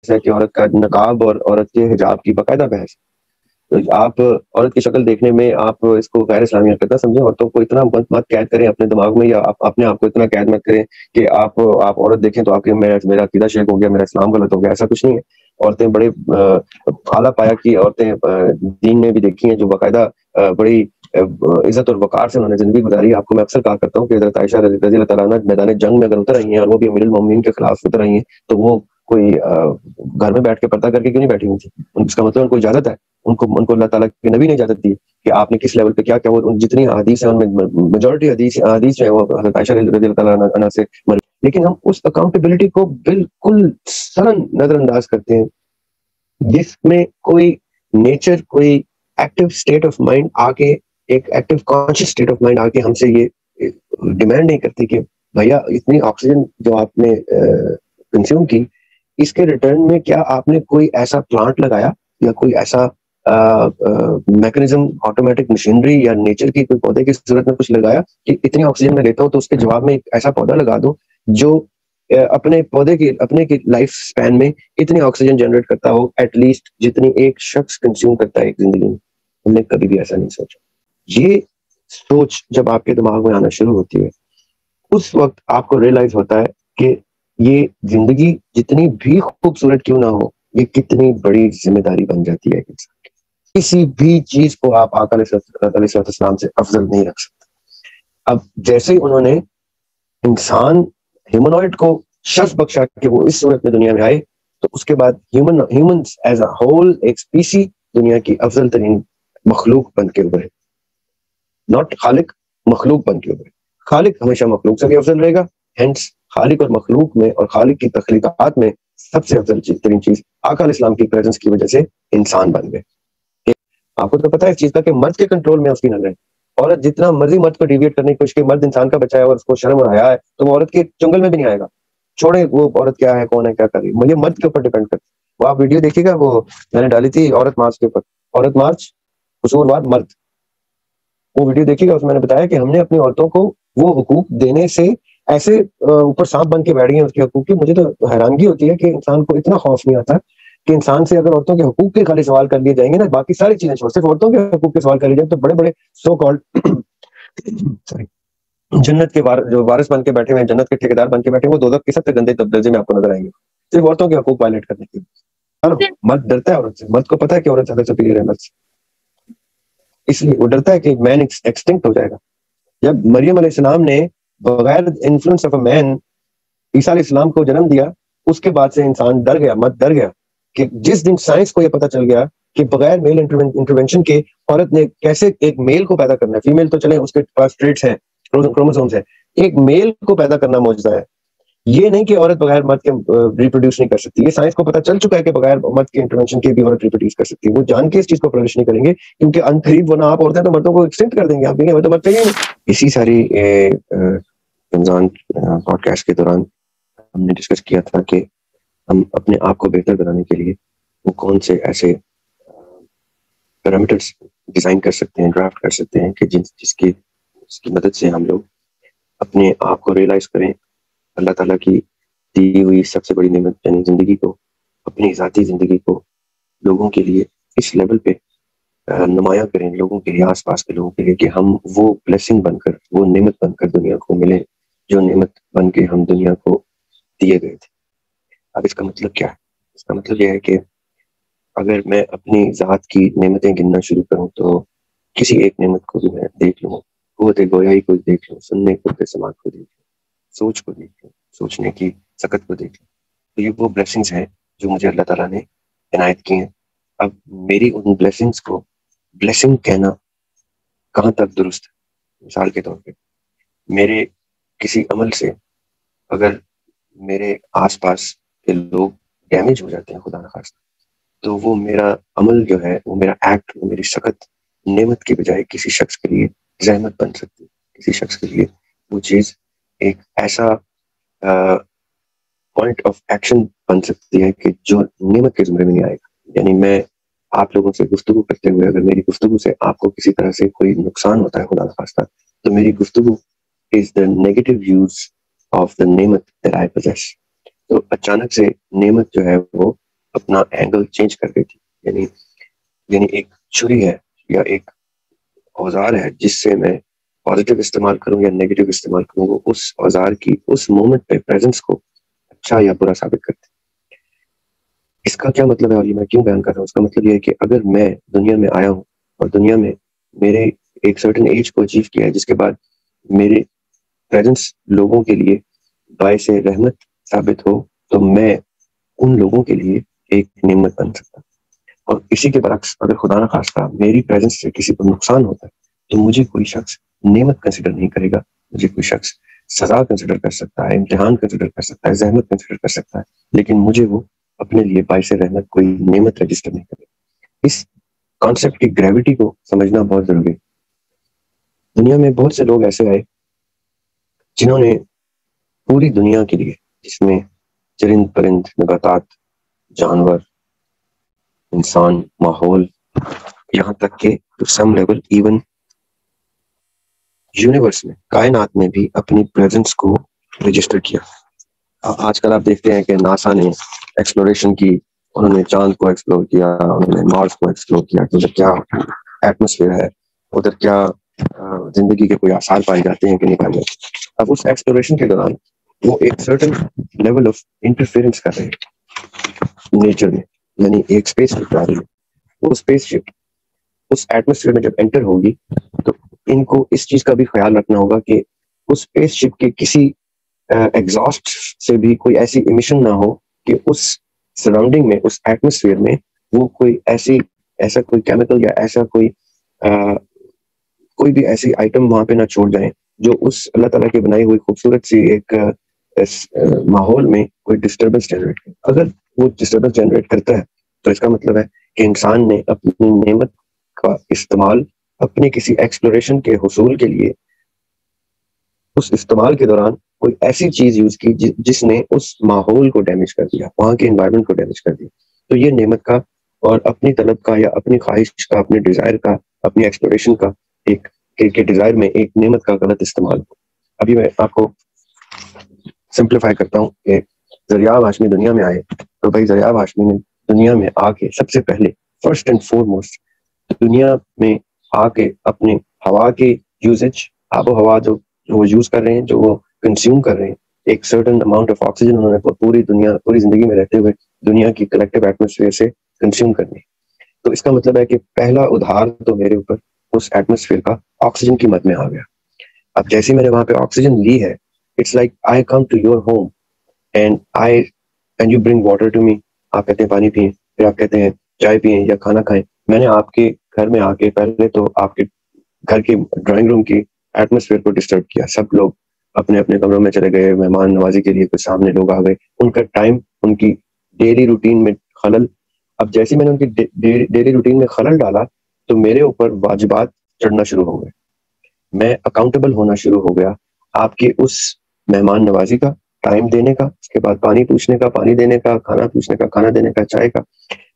ہے کہ عورت کا نقاب اور عورت کے حجاب کی باقاعدہ بحث. تو آپ عورت کی شکل دیکھنے میں آپ اس کو غیر اسلامی حرکت نہ سمجھیں. عورتوں کو اتنا مت قید کریں اپنے دماغ میں, یا اپنے آپ کو اتنا قید مت کریں کہ آپ عورت دیکھیں تو آپ کے میرا عقیدہ شیک ہو گیا, میرا اسلام غلط ہو گیا. ایسا کچھ نہیں ہے. عورتیں بڑے اعلیٰ پایا کی عورتیں دین میں بھی دیکھی ہیں جو باقاعدہ بڑی عزت اور وقار سے انہوں نے زندگی گزاری. آپ کو میں اکثر کہا کرتا ہوں کہ حضرت عائشہ رضی اللہ تعالیٰ عنہ میدان جنگ میں اگر اتر رہی ہیں اور وہ بھی امیر المومنین کے خلاف اتر رہی ہیں تو وہ کوئی گھر میں بیٹھ کے پردہ کر کے کیوں نہیں بیٹھی ہوئی تھی؟ اس کا مطلب ان کو اجازت ہے, ان کو اللہ تعالیٰ کے نبی نے اجازت دی کہ آپ نے کس لیول پہ کیا کیا. وہ جتنی حدیث ہیں ان میں میجورٹی حدیث جو ہے وہ حضرت عائشہ رضی اللہ تعالیٰ عنہ سے مری. لیکن ہم اس اکاؤنٹیبلٹی کو بالکل سرن نظر انداز کرتے ہیں جس میں کوئی نیچر, کوئی ایکٹیو اسٹیٹ آف مائنڈ آ کے, ایک active conscious state of mind آ کے ہم سے یہ ڈیمانڈ نہیں کرتی کہ بھیا اتنی آکسیجن جو آپ نے کنزیوم کی, اس کے ریٹرن میں کیا آپ نے کوئی ایسا پلانٹ لگایا یا کوئی ایسا میکنزم, آٹومیٹک مشینری یا نیچر کی کوئی پودے کی صورت میں کچھ لگایا کہ اتنی آکسیجن میں لیتا ہوں تو اس کے جواب میں ایک ایسا پودا لگا دوں جو اپنے پودے کی اپنے کی لائف سپین میں اتنی آکسیجن جنریٹ کرتا ہو ایٹ لیسٹ جتنی ایک شخص کنزیوم کرتا ہے ایک زندگی میں. ہم نے کبھی بھی ایسا نہیں سوچا. یہ سوچ جب آپ کے دماغ میں آنا شروع ہوتی ہے اس وقت آپ کو ریئلائز ہوتا ہے کہ یہ زندگی جتنی بھی خوبصورت کیوں نہ ہو, یہ کتنی بڑی ذمہ داری بن جاتی ہے انسان کی. کسی بھی چیز کو آپ آقا علیہ السلام سے افضل نہیں رکھ سکتے. اب جیسے انہوں نے انسان ہیومنوائڈ کو شرف بخشا کہ وہ اس صورت میں دنیا میں آئے, تو اس کے بعد ہیومنز ایز اے ہول ایک اسپیسی دنیا کی افضل ترین مخلوق بن کے ابھرے. ناٹ خالق, مخلوق بن کے ابھرے. خالق ہمیشہ مخلوق سے بھی افضل رہے گا. ہینس خالق اور مخلوق میں اور خالق کی تخلیقات میں سب سے افضل ترین چیز آقا علیہ السلام کی پریزنس کی وجہ سے انسان بن گئے. آپ کو تو پتا ہے اس چیز کا کہ مرد کے کنٹرول میں اس کی نظر ہے. عورت جتنا مرضی مرد کو ڈیویٹ کرنے کی کوشش کی, مرد انسان کا بچہ ہے اور اس کو شرم اور حیا ہے تو وہ عورت کے چنگل میں بھی نہیں آئے گا. چھوڑے وہ عورت کیا ہے, کون ہے, کیا کر رہی ہے, مجھے مرد کے اوپر ڈیپینڈ کرتی. وہ آپ ویڈیو دیکھیے گا, وہ میں نے ڈالی تھی عورت مارچ کے اوپر, عورت مارچ قصوروار مرد. وہ ویڈیو دیکھیے گا, اس میں نے بتایا کہ ہم نے اپنی عورتوں کو وہ حقوق دینے سے ایسے اوپر سانپ بن کے بیٹھ گئے اس کے حقوق کی. مجھے تو حیرانگی ہوتی ہے کہ انسان کو اتنا خوف نہیں آتا کہ انسان سے اگر عورتوں کے حقوق کے خالی سوال کر لیے جائیں گے نا, باقی ساری چیزیں چھوڑ, صرف عورتوں کے حقوق کے سوال کر لیے جائیں تو بڑے بڑے سو کالڈ جنت کے جو وارث بن کے بیٹھے ہوئے ہیں, جنت کے ٹھیکیدار بن کے بیٹھے ہیں, وہ دوزخ کے سب سے گندے درجے میں آپ کو نظر آئیں گے صرف عورتوں کے حقوق وائلیٹ کرنے کے لیے. مرد ڈرتا ہے عورت سے, مرد کو پتا ہے کہ عورت زیادہ سپیریئر ہے مرد سے, اس لیے وہ ڈرتا ہے کہ مین ایکسٹنکٹ ہو جائے گا. جب مریم علیہ السلام نے بغیر انفلوئنس آف اے مین عیسیٰ علیہ السلام کو جنم دیا, اس کے بعد سے انسان ڈر گیا, مرد ڈر گیا کہ جس دن سائنس کو یہ پتا چل گیا کہ بغیر میل انٹرونشن کے عورت نے کیسے ایک میل کو پیدا کرنا ہے. فیمیل تو چلے اس کے پاس ٹریٹس ہیں, کروموسومز ہیں, ایک میل کو پیدا کرنا معجزہ ہے. یہ نہیں کہ عورت بغیر مرد کے ریپروڈیوس نہیں کر سکتی. یہ سائنس کو پتا چل چکا ہے کہ بغیر مرد کے انٹرونشن کے بھی عورت ریپروڈیوس کر سکتی ہے. وہ جان کے اس چیز کو پرورش نہیں کریں گے کیونکہ ان قریب وہ نہ آپ عورتیں تو مردوں کو ایکسٹینٹ کر دیں گے. آپ دیکھیں وہ تو مرد چاہیے. اسی ساری رمضان پوڈ کاسٹ کے دوران ہم نے ڈسکس کیا تھا کہ ہم اپنے آپ کو بہتر بنانے کے لیے وہ کون سے ایسے پیرامیٹرز ڈیزائن کر سکتے ہیں, ڈرافٹ کر سکتے ہیں کہ جس کی مدد سے ہم لوگ اپنے آپ کو ریئلائز کریں, اللہ تعالیٰ کی دی ہوئی سب سے بڑی نعمت یعنی زندگی کو, اپنی ذاتی زندگی کو لوگوں کے لیے اس لیول پہ نمایاں کریں, لوگوں کے لیے, آس پاس کے لوگوں کے لیے, کہ ہم وہ بلیسنگ بن کر, وہ نعمت بن کر دنیا کو ملیں جو نعمت بن کے ہم دنیا کو دیے گئے تھے. اب اس کا مطلب کیا ہے؟ اس کا مطلب یہ ہے کہ اگر میں اپنی ذات کی نعمتیں گننا شروع کروں تو کسی ایک نعمت کو بھی میں دیکھ لوں, قوت گویائی کو دیکھ لوں, سننے کو, سماعت کو دیکھ لوں, سوچ کو دیکھ لوں, سوچنے کی سکت کو دیکھ لوں, تو یہ وہ بلیسنگز ہیں جو مجھے اللہ تعالیٰ نے عنایت کی ہیں. اب میری ان بلیسنگز کو بلیسنگ کہنا کہاں تک درست ہے؟ مثال کے طور پہ میرے کسی عمل سے اگر میرے آس پاس کے لوگ ڈیمیج ہو جاتے ہیں خدا نخواستہ, تو وہ میرا عمل جو ہے, وہ میرا ایکٹ, وہ میری سکت نعمت کے بجائے کسی شخص کے لیے زحمت بن سکتی ہے. کسی شخص کے لیے وہ چیز ایک ایسا پوائنٹ آف ایکشن بن سکتی ہے کہ جو نعمت کے زمرے میں نہیں آئے گا. یعنی میں آپ لوگوں سے گفتگو کرتے ہوئے اگر میری گفتگو سے آپ کو کسی طرح سے کوئی نقصان ہوتا ہے خدا نخواستہ, تو میری گفتگو is the negative use of the نعمت that I possess. تو اچانک سے نعمت جو ہے وہ اپنا اینگل چینج کر رہی تھی. یعنی ایک چھری ہے یا ایک اوزار ہے جس سے میں پازیٹیو استعمال کروں یا نیگیٹو استعمال کروں، وہ اس اوزار کی اس مومنٹ پہ پریزنس کو اچھا یا برا ثابت کرتے. اس کا کیا مطلب ہے اور یہ میں کیوں بیان کر رہا ہوں؟ اس کا مطلب یہ ہے کہ اگر میں دنیا میں آیا ہوں اور دنیا میں میرے ایک سرٹن ایج کو اچیو کیا ہے، جس کے بعد میرے پریزنس لوگوں کے لیے باعث رحمت ثابت ہو، تو میں ان لوگوں کے لیے ایک نعمت بن سکتا. اور اسی کے برعکس اگر خدا نخواستہ میری پریزنس سے کسی کو نقصان ہوتا ہے تو مجھے کوئی شخص نعمت کنسیڈر نہیں کرے گا، مجھے کوئی شخص سزا کنسیڈر کر سکتا ہے، امتحان کنسیڈر کر سکتا ہے، زحمت کنسیڈر کر سکتا ہے، لیکن مجھے وہ اپنے لیے باعث رحمت کوئی نعمت رجسٹر نہیں کرے. اس کانسیپٹ کی گریوٹی کو سمجھنا بہت ضروری ہے. دنیا میں بہت سے لوگ ایسے آئے جنہوں نے پوری دنیا کے لیے، جس میں چرند پرند، نباتات، جانور، انسان، ماحول، یہاں تک کہ to some level even universe میں، کائنات میں بھی اپنی پریزنس کو رجسٹر کیا. آج کل آپ دیکھتے ہیں کہ ناسا نے ایکسپلوریشن کی، انہوں نے چاند کو ایکسپلور کیا، انہوں نے مارس کو ایکسپلور کیا کہ ادھر کیا ایٹماسفیئر ہے، ادھر کیا زندگی کے کوئی آثار پائے جاتے ہیں کہ نہیں پائے جاتے. اب اس ایکسپلوریشن کے دوران وہ ایک سرٹن لیول آف انٹرفیئرنس کر رہے ہیں نیچر میں، یعنی ایک اسپیس شپ آ رہی ہے. وہ اسپیس شپ اس ایٹماسفیئر میں جب انٹر ہوگی تو ان کو اس چیز کا بھی خیال رکھنا ہوگا کہ اس اسپیس شپ کے کسی ایگزاسٹ سے بھی کوئی ایسی امیشن نہ ہو کہ اس سراؤنڈنگ میں، اس ایٹماسفیئر میں وہ کوئی ایسا کوئی کیمیکل یا ایسا کوئی بھی ایسی آئٹم وہاں پہ نہ چھوڑ جائیں جو اس اللہ تعالیٰ کی بنائی ہوئی خوبصورت سی ایک ماحول میں کوئی ڈسٹربنس جنریٹ کرے. اگر وہ ڈسٹربنس جنریٹ کرتا ہے تو اس کا مطلب ہے کہ انسان نے اپنی نعمت کا استعمال اپنے کسی ایکسپلوریشن کے حصول کے لیے اس استعمال کے دوران کوئی ایسی چیز یوز کی جس نے اس ماحول کو ڈیمیج کر دیا، وہاں کے انوائرمنٹ کو ڈیمیج کر دیا. تو یہ نعمت کا اور اپنی طلب کا یا اپنی خواہش کا، اپنے ڈیزائر کا، اپنی ایکسپلوریشن کا ایک ڈیزائر میں ایک نعمت کا غلط استعمال. ابھی میں آپ کو سمپلیفائی کرتا ہوں کہ ذریعہ ہاشمی دنیا میں آئے تو بھائی ذریعہ ہاشمی نے دنیا میں آ کے سب سے پہلے فرسٹ اینڈ فور موسٹ دنیا میں آ کے اپنے ہوا کے یوزج، آب و ہوا جو وہ یوز کر رہے ہیں، جو وہ کنزیوم کر رہے ہیں، ایک سرٹن اماؤنٹ آف آکسیجن انہوں نے پوری زندگی میں رہتے ہوئے دنیا کی کلیکٹیو ایٹماسفیئر سے کنزیوم کرنی. تو اس کا مطلب ہے کہ پہلا ادھار تو میرے اوپر اس ایٹماسفیئر کا آکسیجن کی مد میں آ گیا. اب جیسے میں نے وہاں پہ آکسیجن لی ہے، it's like I come to your home and you bring water to me. آپ کہتے ہیں پانی پئیں، پھر آپ کہتے ہیں چائے پئیں یا کھانا کھائیں. میں نے آپ کے گھر میں آ کے پہلے تو آپ کے گھر کے ڈرائنگ روم کی ایٹماسفیئر کو ڈسٹرب کیا. سب لوگ اپنے اپنے کمروں میں چلے گئے، مہمان نوازی کے لیے کچھ سامنے لوگ آ گئے، ان کا ٹائم، ان کی ڈیلی روٹین میں خلل. اب جیسے میں نے ان کی ڈیلی روٹین میں خلل ڈالا تو میرے اوپر واجبات چڑھنا شروع ہو گئے. میں اکاؤنٹیبل ہونا شروع ہو گیا آپ کی اس مہمان نوازی کا، ٹائم دینے کا، اس کے بعد پانی پوچھنے کا، پانی دینے کا، کھانا پوچھنے کا، کھانا دینے کا، چائے کا.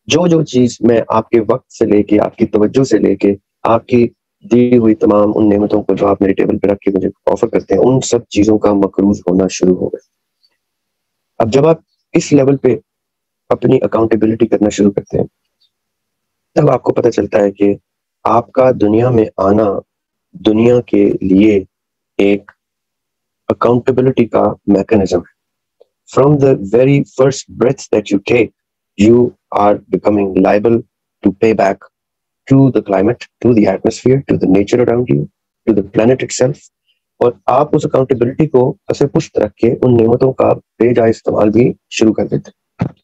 جو چیز میں آپ کے وقت سے لے کے، آپ کی توجہ سے لے کے، آپ کی دی ہوئی تمام ان نعمتوں کو جو آپ میرے ٹیبل پہ رکھ کے مجھے آفر کرتے ہیں، ان سب چیزوں کا مقروض ہونا شروع ہو گیا. اب جب آپ اس لیول پہ اپنی اکاؤنٹیبلٹی کرنا شروع کرتے ہیں تب آپ کو پتہ چلتا ہے کہ آپ کا دنیا میں آنا دنیا کے لیے ایک اکاؤنٹیبلٹی کا میکانزم ہے. From the very first breath that you take, you are becoming liable to pay back to the climate, to the atmosphere, to the nature around you, to the planet itself. اور آپ اس accountability کو اسے پشت رکھ کے ان نعمتوں کا بے جا استعمال بھی شروع کر دیتے.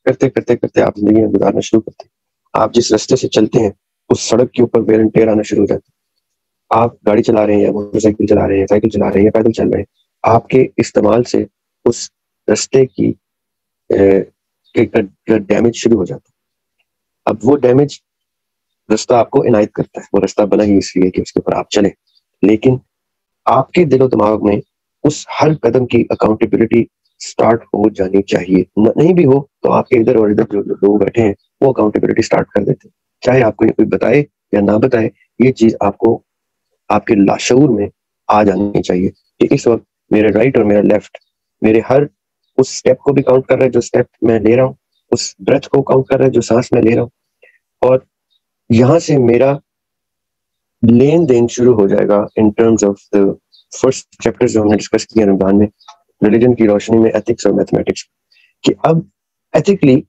کرتے کرتے کرتے آپ زندگی میں گزارنا شروع کرتے ہیں. آپ جس راستے سے چلتے ہیں اس سڑک کے اوپر ویئر اینڈ ٹیئر آنا شروع ہو جاتا ہے. آپ گاڑی چلا رہے ہیں یا موٹر سائیکل چلا رہے ہیں، سائیکل چلا رہے ہیں یا پیدل چل رہے ہیں، آپ کے استعمال سے اس راستے کی ڈیمیج شروع ہو جاتا ہے. اب وہ ڈیمیج رستہ آپ کو عنایت کرتا ہے، وہ رستہ بنا ہی اس لیے کہ اس کے اوپر آپ چلیں، لیکن آپ کے دل و دماغ میں اس ہر قدم کی اکاؤنٹیبلٹی سٹارٹ ہو جانی چاہیے. نہیں بھی ہو تو آپ کے ادھر اور ادھر جو لوگ بیٹھے ہیں وہ اکاؤنٹیبلٹی سٹارٹ کر دیتے ہیں، چاہے آپ کو یہ کوئی بتائے یا نہ بتائے. یہ چیز آپ کو آپ کے لاشعور میں آ جانی چاہیے کہ اس وقت میرے رائٹ اور میرا لیفٹ میرے ہر اس سٹیپ کو بھی کاؤنٹ کر رہا ہے جو سٹیپ میں لے رہا ہوں، اس بریتھ کو کاؤنٹ کر رہا ہے جو سانس میں لے رہا ہوں، اور یہاں سے میرا لین دین شروع ہو جائے گا in terms of the first chapter جو ہم نے ڈسکس کیا رمضان میں ریلیجن کی روشنی میں ایتھکس اور میتھمیٹکس، کہ اب ایتھکلی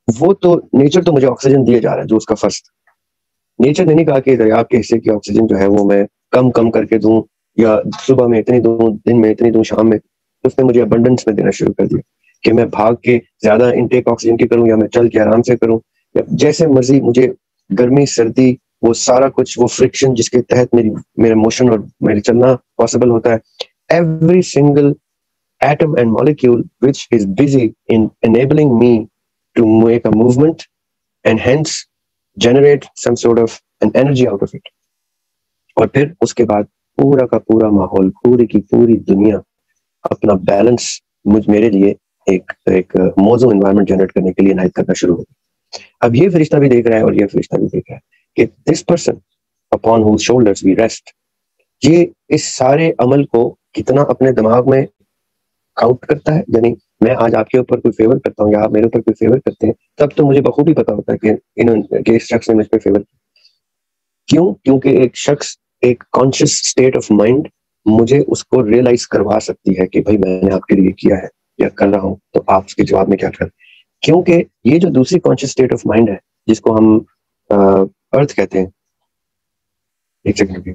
وہ تو نیچر تو مجھے آکسیجن دیے جا رہا ہے جو اس کا فرسٹ، نیچر نے نہیں کہا کہ دریافت کے حصے کی آکسیجن جو ہے وہ میں کم کر کے دوں یا صبح میں اتنی دوں، دن میں اتنی دوں، شام میں، اس نے مجھے ابنڈنس میں دینا شروع کر دیا کہ میں بھاگ کے زیادہ انٹیک آکسیجن کی کروں یا میں چل کے آرام سے کروں، یا جیسے مرضی مجھے گرمی سردی وہ سارا کچھ، وہ فرکشن جس کے تحت میرا موشن اور میرے چلنا پاسبل ہوتا ہے، every single atom and molecule which is busy in enabling me to make a movement and hence generate some sort of an energy out of it. اور پھر اس کے بعد پورا کا پورا ماحول، پوری کی پوری دنیا اپنا بیلنس میرے لیے ایک موزوں انوائرمنٹ جنریٹ کرنے کے لیے عنایت کرنا شروع ہو گیا۔ اب یہ فرشتہ بھی دیکھ رہا ہے اور یہ فرشتہ بھی دیکھ رہا ہے کہ this person upon whose shoulders we rest، یہ اس سارے عمل کو کتنا اپنے دماغ میں کاؤنٹ کرتا ہے، یعنی میں آج آپ کے اوپر کوئی فیور کرتا ہوں یا آپ میرے اوپر کوئی فیور کرتے ہیں، تب تو مجھے بخوبی پتا ہوتا ہے کہ اس شخص نے مجھ پہ فیور کیا۔ کیوں؟ کیونکہ ایک شخص ایک کانشیس اسٹیٹ آف مائنڈ مجھے اس کو ریئلائز کروا سکتی ہے کہ بھائی میں نے آپ کے لیے کیا ہے یا کر رہا ہوں، تو آپ اس کے جواب میں کیا کریں۔ کیونکہ یہ جو دوسری کانشیس اسٹیٹ آف مائنڈ ہے جس کو ہم ارتھ کہتے ہیں، ایک سیکنڈ،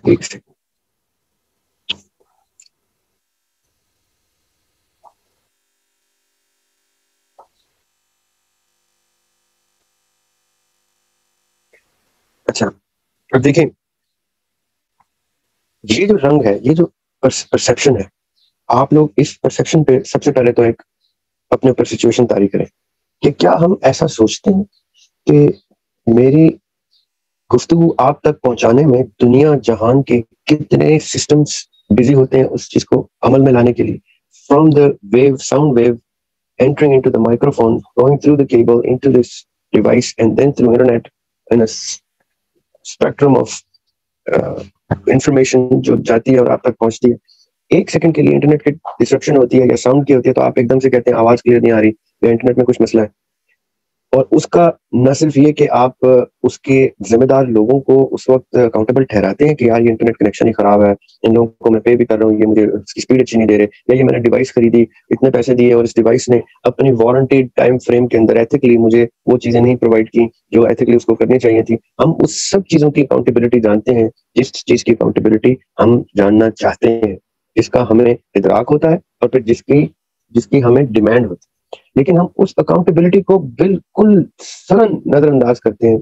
ایک سیکنڈ، اچھا اب دیکھیں یہ جو رنگ ہے، یہ جو پرسیپشن ہے، آپ لوگ اس پرسیپشن پہ سب سے پہلے تو ایک اپنے اوپر سچویشن طاری کریں کہ کیا ہم ایسا سوچتے ہیں کہ میری گفتگو آپ تک پہنچانے میں دنیا جہان کے کتنے سسٹمز بزی ہوتے ہیں اس چیز کو عمل میں لانے کے لیے، from the wave, sound wave entering into the microphone, going through the cable into this device and then through internet in a spectrum of information جو جاتی ہے اور آپ تک پہنچتی ہے۔ ایک سیکنڈ کے لیے انٹرنیٹ کی ڈسرپشن ہوتی ہے یا ساؤنڈ کی ہوتی ہے تو آپ ایک دم سے کہتے ہیں آواز کلیئر نہیں آ رہی یا انٹرنیٹ میں کچھ مسئلہ ہے، اور اس کا نہ صرف یہ کہ آپ اس کے ذمہ دار لوگوں کو اس وقت اکاؤنٹیبل ٹھہراتے ہیں کہ یار یہ انٹرنیٹ کنیکشن ہی خراب ہے، ان لوگوں کو میں پے بھی کر رہا ہوں، یہ مجھے اس کی اسپیڈ اچھی نہیں دے رہے، یا یہ میں نے ڈیوائس خریدی اتنے پیسے دیے اور اس ڈیوائس نے اپنی وارنٹی ٹائم فریم کے اندر ایتھیکلی مجھے وہ چیزیں نہیں پرووائڈ کی جو ایتھیکلی اس کو کرنی چاہیے تھی۔ ہم اس سب چیزوں کی اکاؤنٹیبلٹی جانتے ہیں، جس چیز کی اکاؤنٹیبلٹی ہم جاننا چاہتے ہیں، جس کا ہمیں ادراک ہوتا ہے اور پھر جس کی ہمیں ڈیمانڈ ہوتی ہے، لیکن ہم اس اکاؤنٹیبلٹی کو بالکل سرن نظر انداز کرتے ہیں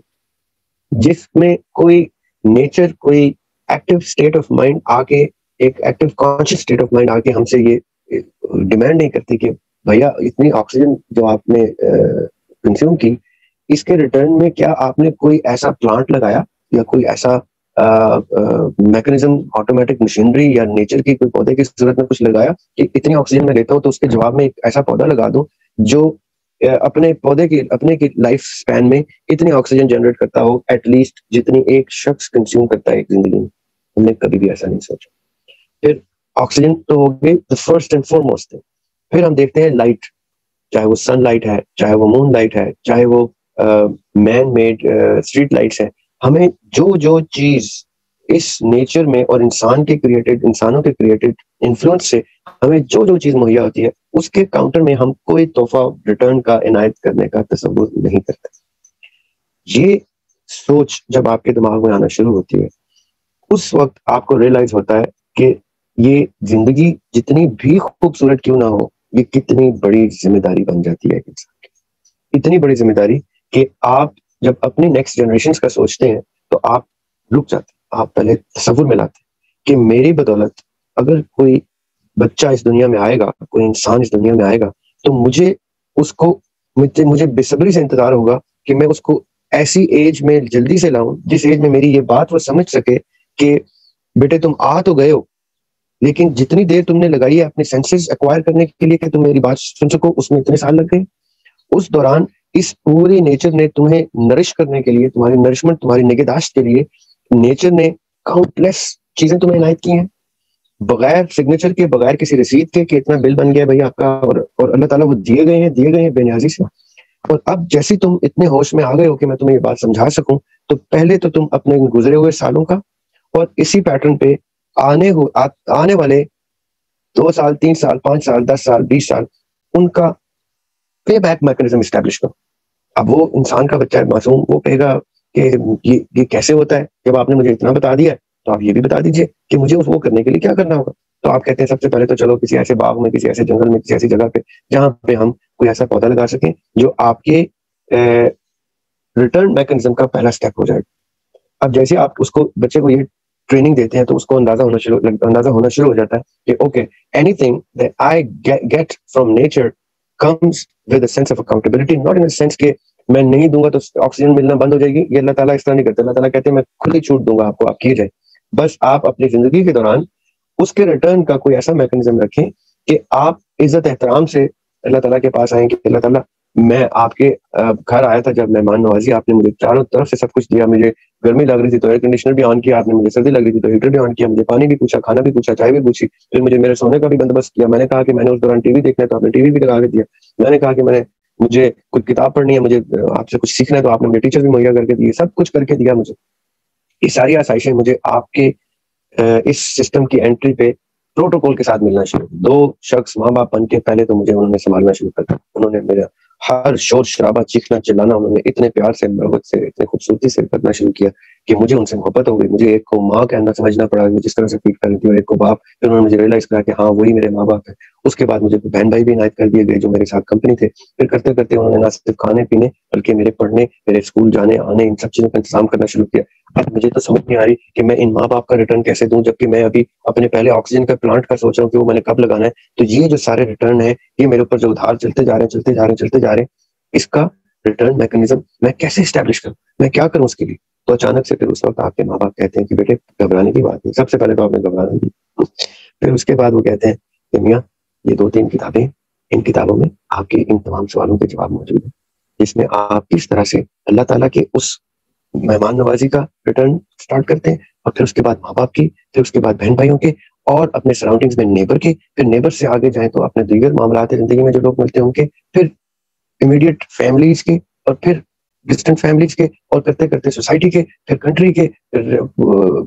جس میں کوئی نیچر، کوئی ایکٹیو اسٹیٹ آف مائنڈ آ کے، ایک active conscious state of mind آ کے ہم سے یہ ڈیمانڈ نہیں کرتی کہ بھیا اتنی آکسیجن جو آپ نے کنزیوم کی، اس کے ریٹرن میں کیا آپ نے کوئی ایسا پلانٹ لگایا یا کوئی ایسا میکنزم، آٹومیٹک مشینری یا نیچر کی کوئی پودے کی صورت میں کچھ لگایا کہ اتنی آکسیجن میں لیتا ہوں تو اس کے جواب میں ایک ایسا پودا لگا دوں جو اپنے پودے کی اپنے کی لائف سپین میں اتنی آکسیجن جنریٹ کرتا ہو ایٹ لیسٹ جتنی ایک شخص کنزیوم کرتا ہے ایک زندگی میں۔ ہم نے کبھی بھی ایسا نہیں سوچا۔ پھر آکسیجن تو ہو گئی فرسٹ اینڈ فارموسٹ تھنگ، پھر ہم دیکھتے ہیں لائٹ، چاہے وہ سن لائٹ ہے، چاہے وہ مون لائٹ ہے، چاہے وہ مین میڈ اسٹریٹ لائٹس ہیں، ہمیں جو چیز اس نیچر میں اور انسانوں کے کریٹڈ انفلوئنس سے ہمیں جو چیز مہیا ہوتی ہے اس کے کاؤنٹر میں ہم کوئی تحفہ ریٹرن کا عنایت کرنے کا تصور نہیں کرتے۔ یہ سوچ جب آپ کے دماغ میں آنا شروع ہوتی ہے اس وقت آپ کو ریئلائز ہوتا ہے کہ یہ زندگی جتنی بھی خوبصورت کیوں نہ ہو، یہ کتنی بڑی ذمہ داری بن جاتی ہے ایک انسان کی، اتنی بڑی ذمہ داری کہ آپ جب اپنی نیکسٹ جنریشنز کا سوچتے ہیں تو آپ رک جاتے ہیں، آپ پہلے تصور میں لاتے ہیں کہ میری بدولت اگر کوئی بچہ اس دنیا میں آئے گا، کوئی انسان اس دنیا میں آئے گا، تو مجھے بے صبری سے انتظار ہوگا کہ میں اس کو ایسی ایج میں جلدی سے لاؤں جس ایج میں میری یہ بات وہ سمجھ سکے کہ بیٹے تم آ تو گئے ہو، لیکن جتنی دیر تم نے لگائی ہے اپنے سینسز ایکوائر کرنے کے لیے کہ تم میری بات سن سکو، اس میں اتنے سال لگ گئے۔ اس دوران اس پوری نیچر نے تمہیں نرش کرنے کے لیے، تمہاری نرشمنٹ، تمہاری نگہداشت کے لیے نیچر نے کاؤنٹلیس چیزیں تمہیں عنایت کی ہیں، بغیر سگنیچر کے، بغیر کسی رسید کے کہ اتنا بل بن گیا بھائی آپ کا، اور اللہ تعالیٰ وہ دیے گئے ہیں بے نیازی سے. اور اب جیسے تم اتنے ہوش میں آ گئے ہو کہ میں تمہیں یہ بات سمجھا سکوں، تو پہلے تو تم اپنے گزرے ہوئے سالوں کا اور اسی پیٹرن پہ آنے والے 2 سال، 3 سال، 5 سال، 10 سال، 20 سال، ان کا پے بیک میکنزم اسٹیبلش کرو. اب وہ انسان کا بچہ ہے معصوم، وہ کہے گا کہ یہ کیسے ہوتا ہے، جب آپ نے مجھے اتنا بتا دیا ہے تو آپ یہ بھی بتا دیجئے کہ مجھے وہ کرنے کے لیے کیا کرنا ہوگا. تو آپ کہتے ہیں سب سے پہلے تو چلو کسی ایسے باغ میں، کسی ایسے جنگل میں، کسی ایسی جگہ پہ جہاں پہ ہم کوئی ایسا پودا لگا سکیں جو آپ کے ریٹرن میکنزم کا پہلا سٹیپ ہو جائے. اب جیسے آپ اس کو بچے کو یہ ٹریننگ دیتے ہیں تو اس کو اندازہ ہونا شروع ہو جاتا ہے کہ okay, anything that I get from nature comes with a sense of accountability, not in a sense کہ میں نہیں دوں گا تو آکسیجن ملنا بند ہو جائے گی. یہ اللہ تعالیٰ اس طرح نہیں کرتے. اللہ تعالیٰ کہتے ہیں میں خود ہی چھوٹ دوں گا آپ کو، آپ کیے جائیں. بس آپ اپنی زندگی کے دوران اس کے ریٹرن کا کوئی ایسا میکنزم رکھیں کہ آپ عزت احترام سے اللہ تعالیٰ کے پاس آئیں کہ اللہ تعالیٰ میں آپ کے گھر آیا تھا جب مہمان نوازی، آپ نے مجھے چاروں طرف سے سب کچھ دیا. مجھے گرمی لگ رہی تھی تو ایئر کنڈیشنر بھی آن کیا آپ نے، مجھے سردی لگ رہی تھی تو ہیٹر بھی آن کیا، مجھے پانی بھی پوچھا، کھانا بھی پوچھا، چائے بھی پوچھی، پھر مجھے میرے سونے کا بھی بندوبست کیا. میں نے کہا کہ میں نے اس دوران ٹی وی دیکھنا ہے تو آپ نے ٹی وی بھی لگا کے دیا. میں نے کہا کہ مجھے کوئی کتاب پڑھنی ہے، مجھے آپ سے کچھ سیکھنا ہے تو آپ نے مجھے ٹیچر بھی مہیا کر کے دیے. سب کچھ کر کے دیا مجھے. یہ ساری آسائشیں مجھے آپ کے اس سسٹم کی انٹری پہ پروٹوکول کے ساتھ ملنا شروع. 2 شخص ماں باپ بن کے پہلے تو مجھے انہوں نے سنبھالنا شروع کر دیا. انہوں نے میرا ہر شور شرابہ، چیخنا چلانا انہوں نے اتنے پیار سے، محبت سے، اتنے خوبصورتی سے کرنا شروع کیا کہ مجھے ان سے محبت ہو گئی. مجھے ایک کو ماں کے اندر سمجھنا پڑا جس طرح سے فیل کر رہی تھی، اور ایک کو باپ. پھر انہوں نے مجھے ریئلائز کرا کہ ہاں وہی میرے ماں باپ ہے. اس کے بعد مجھے بہن بھائی بھی عنایت کر دیے گئے جو میرے ساتھ کمپنی تھے. پھر کرتے کرتے انہوں نے نہ صرف کھانے پینے بلکہ میرے پڑھنے، میرے اسکول جانے آنے، ان سب چیزوں کا انتظام کرنا شروع کیا. اب مجھے تو سمجھ نہیں آ رہی کہ میں ان ماں باپ کا ریٹرن کیسے دوں، جبکہ میں ابھی اپنے پہلے آکسیجن کا پلانٹ کا سوچ رہا ہوں کہ وہ میں نے کب لگانا ہے. تو یہ جو سارے ریٹرن ہے، یہ میرے اوپر جو ادھار چلتے جا رہے ہیں، اس کا ریٹرن میکنزم میں کیسے اسٹیبلش کروں، میں کیا کروں اس کے لیے. تو اچانک سے پھر اس وقت آپ کے ماں باپ کہتے ہیں کہ بیٹے گھبرانے کی بات نہیں. سب سے پہلے تو آپ نے گھبرانا نہیں. پھر اس کے بعد وہ کہتے ہیں کہ میاں یہ 2-3 کتابیں، ان کتابوں میں آپ کے ان تمام سوالوں کے جواب موجود ہیں، جس میں آپ کس طرح سے اللہ تعالیٰ کے اس مہمان نوازی کا ریٹرن سٹارٹ کرتے ہیں، اور پھر اس کے بعد ماں باپ کی، پھر اس کے بعد بہن بھائیوں کے، اور اپنے سراؤنڈنگز میں نیبر کے، پھر نیبر سے آگے جائیں تو اپنے دیگر معاملات زندگی میں جو لوگ ملتے ہیں ان کے، پھر امیڈیٹ فیملیز کے، اور پھر ڈسٹنٹ فیملیز کے، اور کرتے کرتے سوسائٹی کے، پھر کنٹری کے، پھر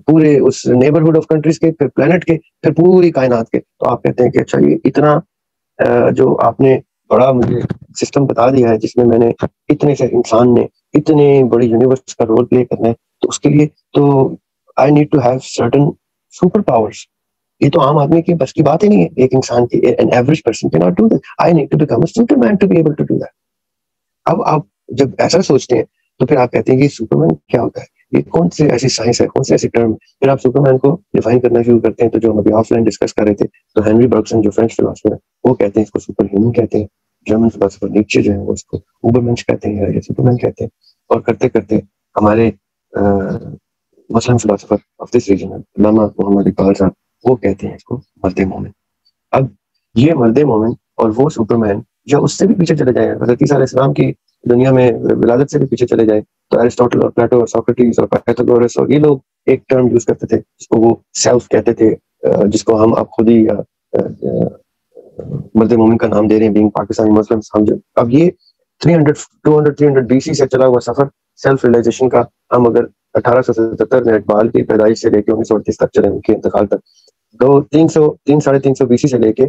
پورے اس نیبرہڈ آف کنٹریز کے، پھر پلانٹ کے، پھر پوری کائنات کے. تو آپ کہتے ہیں کہ اچھا یہ اتنا جو آپ نے بڑا مجھے سسٹم بتا دیا ہے جس میں میں نے اتنے سے انسان نے اتنے بڑی یونیورس کا رول پلے کرنا ہے، تو اس کے لیے تو I need to have certain super powers. یہ تو عام آدمی کی بس کی بات ہی نہیں ہے. ایک انسان کی an average person cannot do that. I need to become a superman to be able to do that. اب آپ جب ایسا سوچتے ہیں تو پھر آپ کہتے ہیں کہ سپرمین کیا ہوتا ہے، یہ کون سی ایسی سائنس ہے، کون سی ایسی ٹرم. پھر آپ سپرمین کو ڈیفائن کرنا شروع کرتے ہیں. تو جو ہم ابھی آف لائن ڈسکس کر رہے تھے، تو ہینری برگسن جو فرینچ فلاسفر ہے، وہ کہتے ہیں اس کو سپر ہیومن کہتے ہیں. جرمن فلاسفر نیچے جو ہے وہ اس کو اوبرمنش کہتے ہیں یا سپرمین کہتے ہیں. اور کرتے کرتے ہمارے مسلم فلاسفر آف دس ریجن علامہ محمد اقبال صاحب، وہ کہتے ہیں اس کو مرد مومن. اب یہ مرد مومن اور وہ سپرمین جو اس سے بھی پیچھے چلے جائیں، حضرت عیسیٰ علیہ السلام کی دنیا میں ولادت سے بھی پیچھے چلے جائیں، تو ایرسٹوٹل اور پلیٹو اور سوکریٹس اور پائتھاگورس اور یہ لوگ ایک ٹرم یوز کرتے تھے جس کو وہ سیلف کہتے تھے، جس کو ہم اب خود ہی مرد مومن کا نام دے رہے ہیں، بینگ پاکستانی مسلم سمجھو. اب یہ 300 BC سے چلا ہوا سفر سیلف ریلائزیشن کا، ہم اگر 1877 میں اقبال کی پیدائش سے لے کے 1938 تک چلے، ان کے انتقال تک، 300-350 BC سے لے کے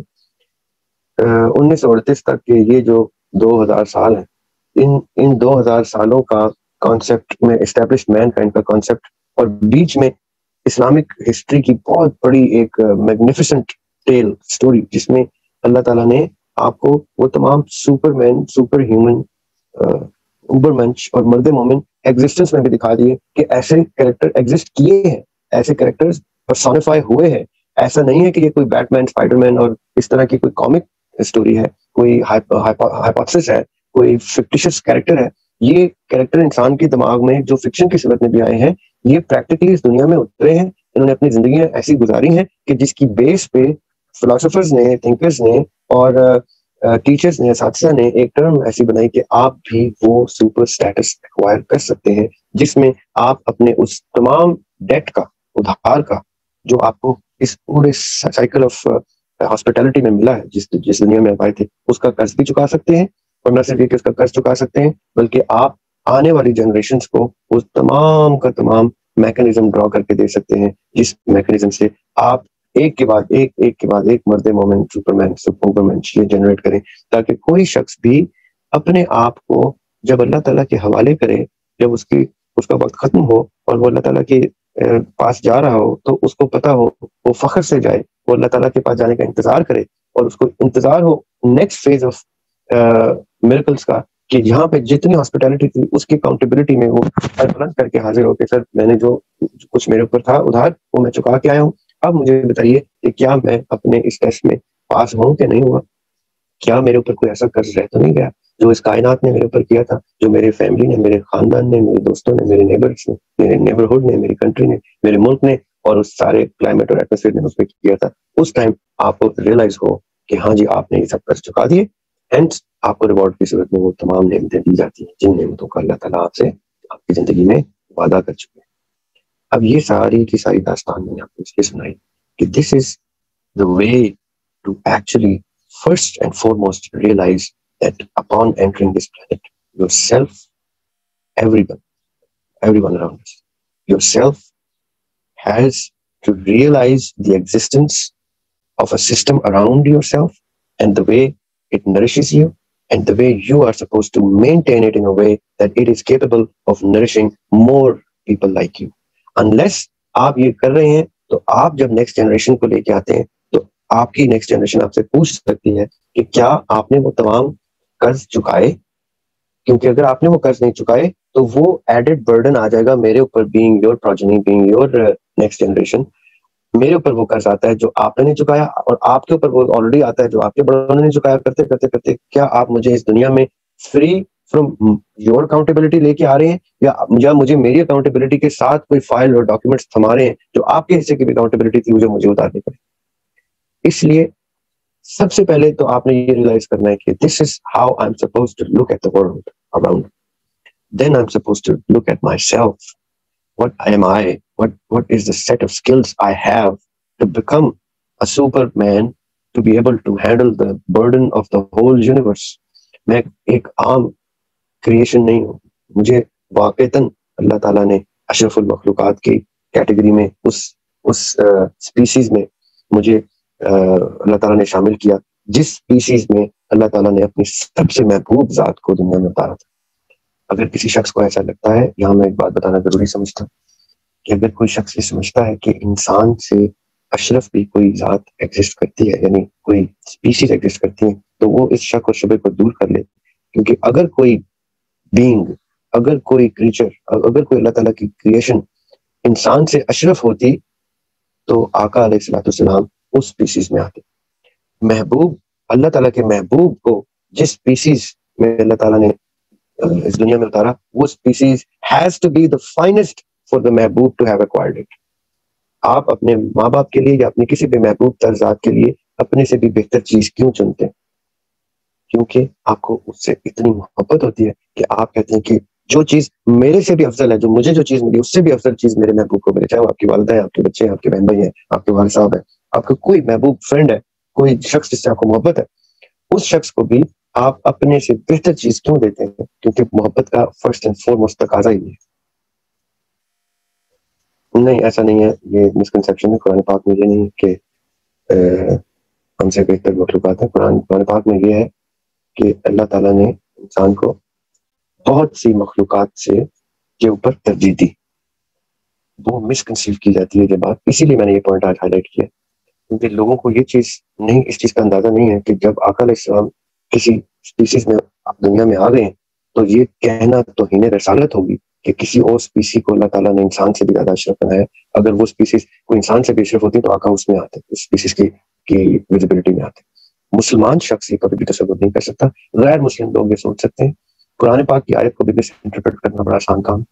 1938 تک کے یہ جو 2000 سال ہیں، ان 2000 سالوں کا کانسیپٹ میں اسٹیبلش مین کائنڈ کا کانسیپٹ، اور بیچ میں اسلامک ہسٹری کی بہت بڑی ایک میگنیفیسنٹ ٹیل سٹوری، جس میں اللہ تعالیٰ نے آپ کو وہ تمام سپر مین، سپر ہیومن، اوبر منچ اور مرد مومن ایگزسٹنس میں بھی دکھا دیے کہ ایسے کریکٹر ایگزسٹ کیے ہیں، ایسے کریکٹرز پرسونیفائی ہوئے ہیں. ایسا نہیں ہے کہ یہ کوئی بیٹ مین، اسپائڈر مین اور اس طرح کی کوئی کامک اسٹوری ہے، کوئی ہائپوتھسس ہے، کوئی فکٹیشس کریکٹر ہے. یہ کریکٹر انسان کے دماغ میں جو فکشن کی صورت میں بھی آئے ہیں، یہ پریکٹیکلی اس دنیا میں اترے ہیں. انہوں نے اپنی زندگیاں ایسی گزاری ہیں کہ جس کی بیس پہ فلاسفرز نے، تھنکرز نے اور ٹیچرز نے، اساتذہ نے ایک ٹرم ایسی بنائی کہ آپ بھی وہ سپر سٹیٹس ایکوائر کر سکتے ہیں، جس میں آپ اپنے اس تمام ڈیٹ کا، ادھار کا، جو آپ کو اس پورے سائیکل آف ہاسپٹیلٹی میں ملا ہے، جس دنیا میں آپ آئے تھے، اس کا قرض بھی چکا سکتے ہیں، اور نہ صرف یہ کہ اس کا قرض چکا سکتے ہیں، بلکہ آپ آنے والی جنریشنز کو اس تمام کا تمام میکنزم ڈرا کر کے دے سکتے ہیں، جس میکنزم سے آپ ایک کے بعد ایک مرد مومن سپرمین یہ جنریٹ کریں، تاکہ کوئی شخص بھی اپنے آپ کو جب اللہ تعالیٰ کے حوالے کرے، جب اس کا وقت ختم ہو اور وہ اللہ تعالیٰ کے پاس جا رہا ہو، تو اس کو پتا ہو، وہ فخر سے جائے، وہ اللہ تعالیٰ کے پاس جانے کا انتظار کرے، اور اس کو انتظار ہو نیکسٹ فیز آف میریکلز کا، کہ یہاں پہ جتنی ہاسپٹیلٹی تھی اس کی اکاؤنٹیبلٹی میں وہ بلند کر کے حاضر ہو کہ سر میں نے جو کچھ میرے اوپر تھا ادھار وہ میں چکا کے آیا ہوں، اب مجھے بتائیے کہ کیا میں اپنے اس ٹیسٹ میں پاس ہوں کہ نہیں ہوا، کیا میرے اوپر کوئی ایسا قرض رہ تو نہیں گیا جو اس کائنات نے میرے اوپر کیا تھا، جو میرے فیملی نے، میرے خاندان نے، میرے دوستوں نے، میرے نیبرز نے، میرے نیبرہڈ نے، میری کنٹری نے، میرے ملک نے، اور اس سارے کلائمیٹ اور ایٹماسفیئر نے اس پہ کیا تھا۔ اس ٹائم آپ کو ریئلائز ہو کہ ہاں جی آپ نے یہ سب قرض چکا دیے، اینڈ آپ کو ریوارڈ کی صورت میں وہ تمام نعمتیں دی جاتی ہیں جن نعمتوں کا اللہ تعالیٰ آپ سے آپ کی زندگی میں وعدہ کر چکے ہیں۔ اب یہ ساری کی ساری داستان میں نے آپ کو اس لیے سنائی کہ this is the way to actually first and foremost realize that upon entering this planet, yourself, everyone around us, yourself has to realize the existence of a system around yourself and the way it nourishes you and the way you are supposed to maintain it in a way that it is capable of nourishing more people like you. Unless آپ یہ کر رہے ہیں تو آپ جب next generation کو لے کے آتے ہیں تو آپ کی نیکسٹ جنریشن آپ سے پوچھ سکتی ہے کہ کیا آپ نے وہ تمام قرض چکائے، کیونکہ اگر آپ نے وہ قرض نہیں چکائے تو وہ ایڈڈ برڈن آ جائے گا میرے اوپر، being your progeny, being your next generation, میرے اوپر وہ قرض آتا ہے جو آپ نے نہیں چکایا، اور آپ کے اوپر وہ آلریڈی آتا ہے جو آپ کے بڑوں نے نہیں چکایا۔ کرتے کرتے کرتے کیا آپ مجھے اس دنیا میں فری فرام یور اکاؤنٹیبلٹی لے کے آ رہے ہیں، یا مجھے میری اکاؤنٹیبلٹی کے ساتھ کوئی فائل اور ڈاکیومنٹس تھما رہے ہیں جو آپ کے حصے کی بھی اکاؤنٹیبلٹی تھی مجھے اتارنی پڑے۔ اس لیے سب سے پہلے تو آپ نے یہ ریئلائز کرنا ہے کہ this is how I am suppose to look at the world around, then I am suppose to look at myself, what am I, what is the set of skills I have to become a superman, to be able to handle the burden of the whole universe۔ میں ایک عام creation نہیں ہوں، مجھے واقعتاً اللہ تعالیٰ نے اشرف المخلوقات کی کیٹیگری میں اس سپیسیز میں مجھے اللہ تعالیٰ نے شامل کیا، جس سپیسیز میں اللہ تعالیٰ نے اپنی سب سے محبوب ذات کو دنیا میں اتارا تھا۔ اگر کسی شخص کو ایسا لگتا ہے، یہاں میں ایک بات بتانا ضروری سمجھتا ہوں کہ اگر کوئی شخص یہ سمجھتا ہے کہ انسان سے اشرف بھی کوئی ذات ایگزسٹ کرتی ہے، یعنی کوئی سپیسیز ایگزسٹ کرتی ہیں، تو وہ اس شک و شبے کو دور کر لے، کیونکہ اگر کوئی بینگ، اگر کوئی کریچر، اگر کوئی اللہ تعالیٰ کی کریشن انسان سے اشرف ہوتی تو آقا علیہ الصلوۃ والسلام اس سپیسیز میں آتے۔ محبوب، اللہ تعالیٰ کے محبوب کو جس سپیسیز میں اللہ تعالیٰ نے اس دنیا میں اتارا، وہ species has to be the finest for the محبوب ٹو ہیو ایکوائرڈ اٹ۔ آپ اپنے ماں باپ کے لیے یا اپنی کسی بھی محبوب تر ذات کے لیے اپنے سے بھی بہتر چیز کیوں چنتے ہیں؟ کیونکہ آپ کو اس سے اتنی محبت ہوتی ہے کہ آپ کہتے ہیں کہ جو چیز میرے سے بھی افضل ہے، جو مجھے جو چیز ملی اس سے بھی افضل چیز میرے محبوب کو ملے، چاہے وہ آپ کی والدہ ہے، آپ کے بچے ہیں، آپ کے بہن بھائی ہیں، آپ کے والد صاحب ہیں، آپ کا کوئی محبوب فرینڈ ہے، کوئی شخص جس سے آپ کو محبت ہے، اس شخص کو بھی آپ اپنے سے بہتر چیز کیوں دیتے ہیں؟ کیونکہ محبت کا فرسٹ اینڈ فورموسٹ تقاضا ہی ہے۔ نہیں، ایسا نہیں ہے، یہ مسکنسیپشن ہے۔ قرآن پاک میں یہ نہیں کہ ہم سے بہتر مخلوقات ہیں۔ قرآن پاک میں یہ ہے کہ اللہ تعالیٰ نے انسان کو بہت سی مخلوقات سے کے اوپر ترجیح دی۔ وہ مسکنسیو کی جاتی ہے یہ بات، اسی لیے میں نے یہ پوائنٹ آج ہائی لائٹ کیا، کیونکہ لوگوں کو یہ چیز نہیں، اس چیز کا اندازہ نہیں ہے کہ جب آقا علیہ السلام کسی اسپیسیز میں دنیا میں آ گئے ہیں تو یہ کہنا توہین رسالت ہوگی کہ کسی اور اسپیسی کو اللہ تعالیٰ نے انسان سے بھی زیادہ اشرف بنایا۔ اگر وہ اسپیسیز کوئی انسان سے بھی اشرف ہوتی تو آقا اس میں آتے، اس اسپیسیز کی ویزیبلٹی میں آتے۔ مسلمان شخص یہ کبھی بھی تصور نہیں کر سکتا، غیر مسلم لوگ یہ سوچ سکتے ہیں۔ قرآن پاک کی آیت کو بھی مس انٹرپریٹ کرنا بڑا آسان کام۔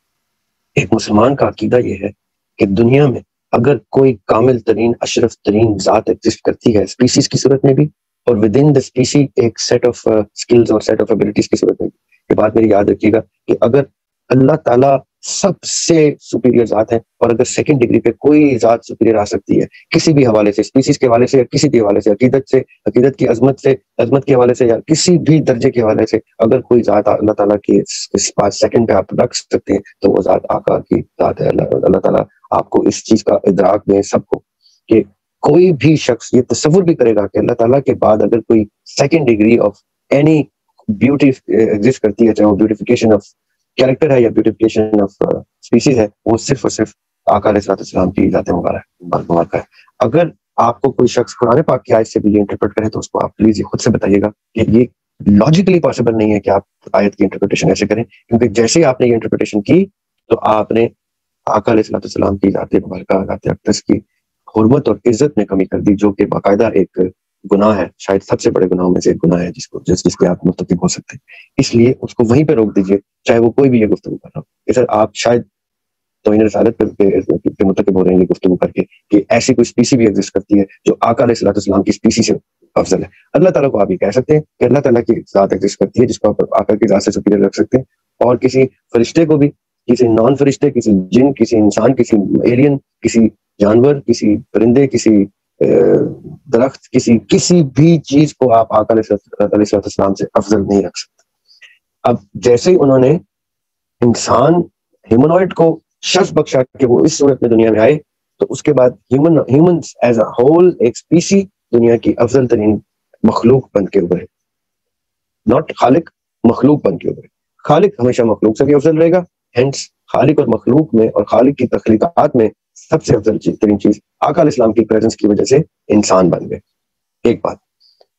ایک مسلمان کا عقیدہ یہ ہے کہ دنیا میں اگر کوئی کامل ترین، اشرف ترین ذات ایگزسٹ کرتی ہے اسپیسیز کی صورت میں بھی، اور ود ان دا اسپیسی ایک سیٹ آف اسکلز اور سیٹ آف ایبلٹیز کی صورت میں بھی، یہ بات میری یاد رکھیے گا کہ اگر اللہ تعالیٰ سب سے سپیریئر ذات ہے. اور اگر سیکنڈ ڈگری پہ کوئی ذات سپیریئر آ سکتی ہے کسی بھی حوالے سے, اسپیسیز کے حوالے سے یا کسی بھی حوالے سے, عقیدت کی عظمت کے حوالے سے یا کسی بھی درجے کے حوالے سے, اگر کوئی ذات اللہ تعالیٰ کے اس پاس سیکنڈ پہ آپ رکھ سکتے ہیں تو وہ ذات آقا کی ذات ہے. اللہ تعالیٰ آپ کو اس چیز کا ادراک دیں سب کو کہ کوئی بھی شخص یہ تصور بھی کرے گا کہ اللہ تعالیٰ کے بعد اگر کوئی second degree of any beauty exist کرتی ہے, چاہے وہ بیوٹیفیکیشن آف کیریکٹر ہے یا بیوٹیفیکیشن آف اسپیسیز ہے, وہ صرف اور صرف آقا علیہ السلام کی ذات مبارکہ ہے. اگر آپ کو کوئی شخص قرآن پاک کی آیت سے بھی یہ انٹرپریٹ کرے تو اس کو آپ پلیز یہ خود سے بتائیے گا کہ یہ لاجیکلی پاسبل نہیں ہے کہ آپ آیت کی انٹرپریٹیشن ایسے کریں, کیونکہ جیسے آپ نے یہ انٹرپریٹیشن کی تو آپ نے آقا علیہ السلام کی ذات مبارکہ, ذات اقدس کی حرمت اور عزت میں کمی کر دی, جو کہ باقاعدہ ایک گناہ ہے, شاید سب سے بڑے گناہوں میں سے ایک گناہ ہے جس کے آپ مرتکب ہو سکتے ہیں. اس لیے اس کو وہیں پہ روک دیجیے, چاہے وہ کوئی بھی یہ گفتگو کر رہا ہو. سر آپ شاید توہین رسالت پہ مرتکب ہو رہے ہیں یہ گفتگو کر کے کہ ایسی کوئی اسپیسی بھی ایگزسٹ کرتی ہے جو آقا علیہ السلام کی اسپیسی سے افضل ہے. اللہ تعالیٰ کو آپ یہ کہہ سکتے ہیں کہ اللہ تعالیٰ کی ذات ایگزسٹ کرتی ہے جس کو آپ آقا کی ذات سے سپیریئر رکھ سکتے ہیں, اور کسی فرشتے کو بھی, کسی نان فرشتے, کسی جن, کسی انسان, کسی ایلین, کسی جانور, کسی پرندے, کسی درخت, کسی بھی چیز کو آپ آقا علیہ السلام سے افضل نہیں رکھ سکتے. اب جیسے انہوں نے انسان ہیومنوئڈ کو شرف بخشا کہ وہ اس صورت میں دنیا میں آئے, تو اس کے بعد ہیومنز ایز اے ہول ایک اسپیسی دنیا کی افضل ترین مخلوق بن کے ابھرے. ناٹ خالق, مخلوق بن کے ابھرے. خالق ہمیشہ مخلوق سے بھی افضل رہے گا, ہینس خالق اور مخلوق میں اور خالق کی تخلیقات میں سب سے افضل ترین چیز آقا علیہ السلام کی پریزنس کی وجہ سے انسان بن گئے. ایک بات.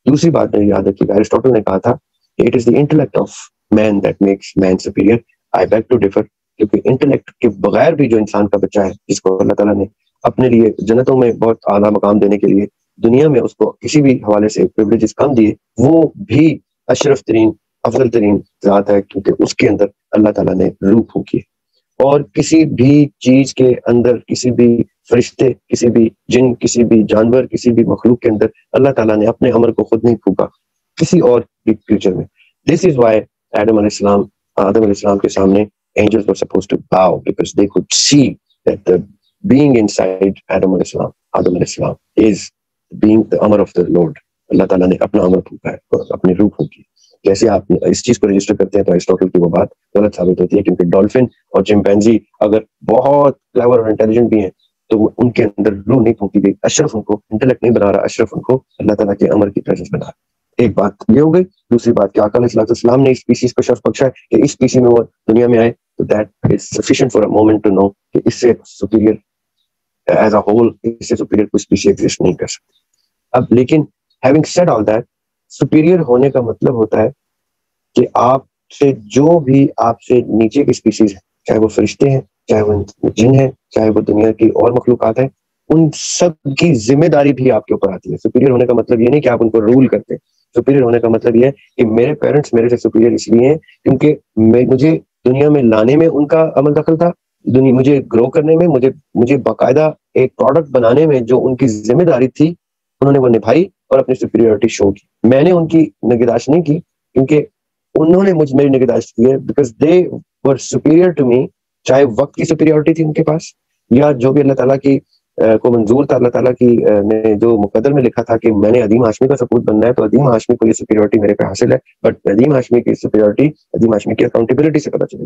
دوسری بات میں یاد رکھیے, ایرسٹوٹل نے کہا تھا کہ it is the intellect of man that makes man superior. I beg to differ, کیونکہ انٹلیکٹ کے بغیر بھی جو انسان کا بچہ ہے جس کو اللہ تعالیٰ نے اپنے لیے جنتوں میں بہت اعلیٰ مقام دینے کے لیے دنیا میں اس کو کسی بھی حوالے سے پریویلیجز کم دیے, وہ بھی اشرف ترین افضل ترین ذات ہے, کیونکہ اس کے اندر اللہ تعالیٰ نے روح پھونکی ہے. اور کسی بھی چیز کے اندر, کسی بھی فرشتے, کسی بھی جن, کسی بھی جانور, کسی بھی مخلوق کے اندر اللہ تعالیٰ نے اپنے امر کو خود نہیں پھونکا کسی اور فیوچر میں. دس از وائی آدم علیہ السلام کے سامنے angels were supposed to bow because they could see that the being inside Adam alayhi salam is being the amr of the Lord. اللہ تعالیٰ نے اپنا امر پھونکا ہے اور اپنی روح پھونکی. جیسے آپ اس چیز کو رجسٹر کرتے ہیں تو ایرسٹوٹل کی وہ بات غلط ثابت ہوتی ہے, کیونکہ ڈولفن اور چمپینزی اگر بہت کلیور اور انٹیلیجنٹ بھی ہیں تو ان کے اندر روح نہیں پھونکی گئی. اشرف ان کو انٹلیکٹ نہیں بنا رہا, اشرف ان کو اللہ تعالیٰ کے امر کی پریزنس بنا رہا. ایک بات یہ ہو گئی. دوسری بات کہ آقا علیہ السلام نے اس اسپیسیز کو شرف بخشا ہے کہ اس اسپیسی میں وہ دنیا میں آئے, تو that is sufficient for a moment to know کہ اس سے سپیریئر ایز اے ہول, اس سے سپیریئر کوئی اسپیسی ایگزسٹ نہیں کر سکتی. اب لیکن having said all that, superior ہونے کا مطلب ہوتا ہے کہ آپ سے جو بھی آپ سے نیچے کی اسپیسیز ہیں, چاہے وہ فرشتے ہیں, چاہے وہ جن ہیں, چاہے وہ دنیا کی اور مخلوقات ہیں, ان سب کی ذمہ داری بھی آپ کے اوپر آتی ہے. سپیریئر ہونے کا مطلب یہ نہیں کہ آپ ان کو رول کرتے. سپیریئر ہونے کا مطلب یہ ہے کہ میرے پیرنٹس میرے سے سپیریئر اس لیے ہیں کیونکہ مجھے دنیا میں لانے میں ان کا عمل دخل تھا, مجھے گرو کرنے میں, مجھے باقاعدہ ایک پروڈکٹ بنانے میں جو ان کی ذمہ داری تھی انہوں نے وہ نبھائی اور اپنی سپیریورٹی شو کی. میں نے ان کی نگہداشت نہیں کی کیونکہ انہوں نے میری نگہداشت کی ہے, because they are superior to me. چاہے وقت کی سپیریورٹی تھی ان کے پاس یا جو بھی اللہ تعالیٰ کی کو منظور تھا, اللہ تعالیٰ کی نے جو مقدر میں لکھا تھا کہ میں نے عدیم ہاشمی کا سپوت بننا ہے, تو عدیم ہاشمی کو یہ سپیریورٹی میرے پہ حاصل ہے. بٹ عدیم ہاشمی کی سپیریورٹی عدیم ہاشمی کی اکاؤنٹیبلٹی سے پتہ چلے.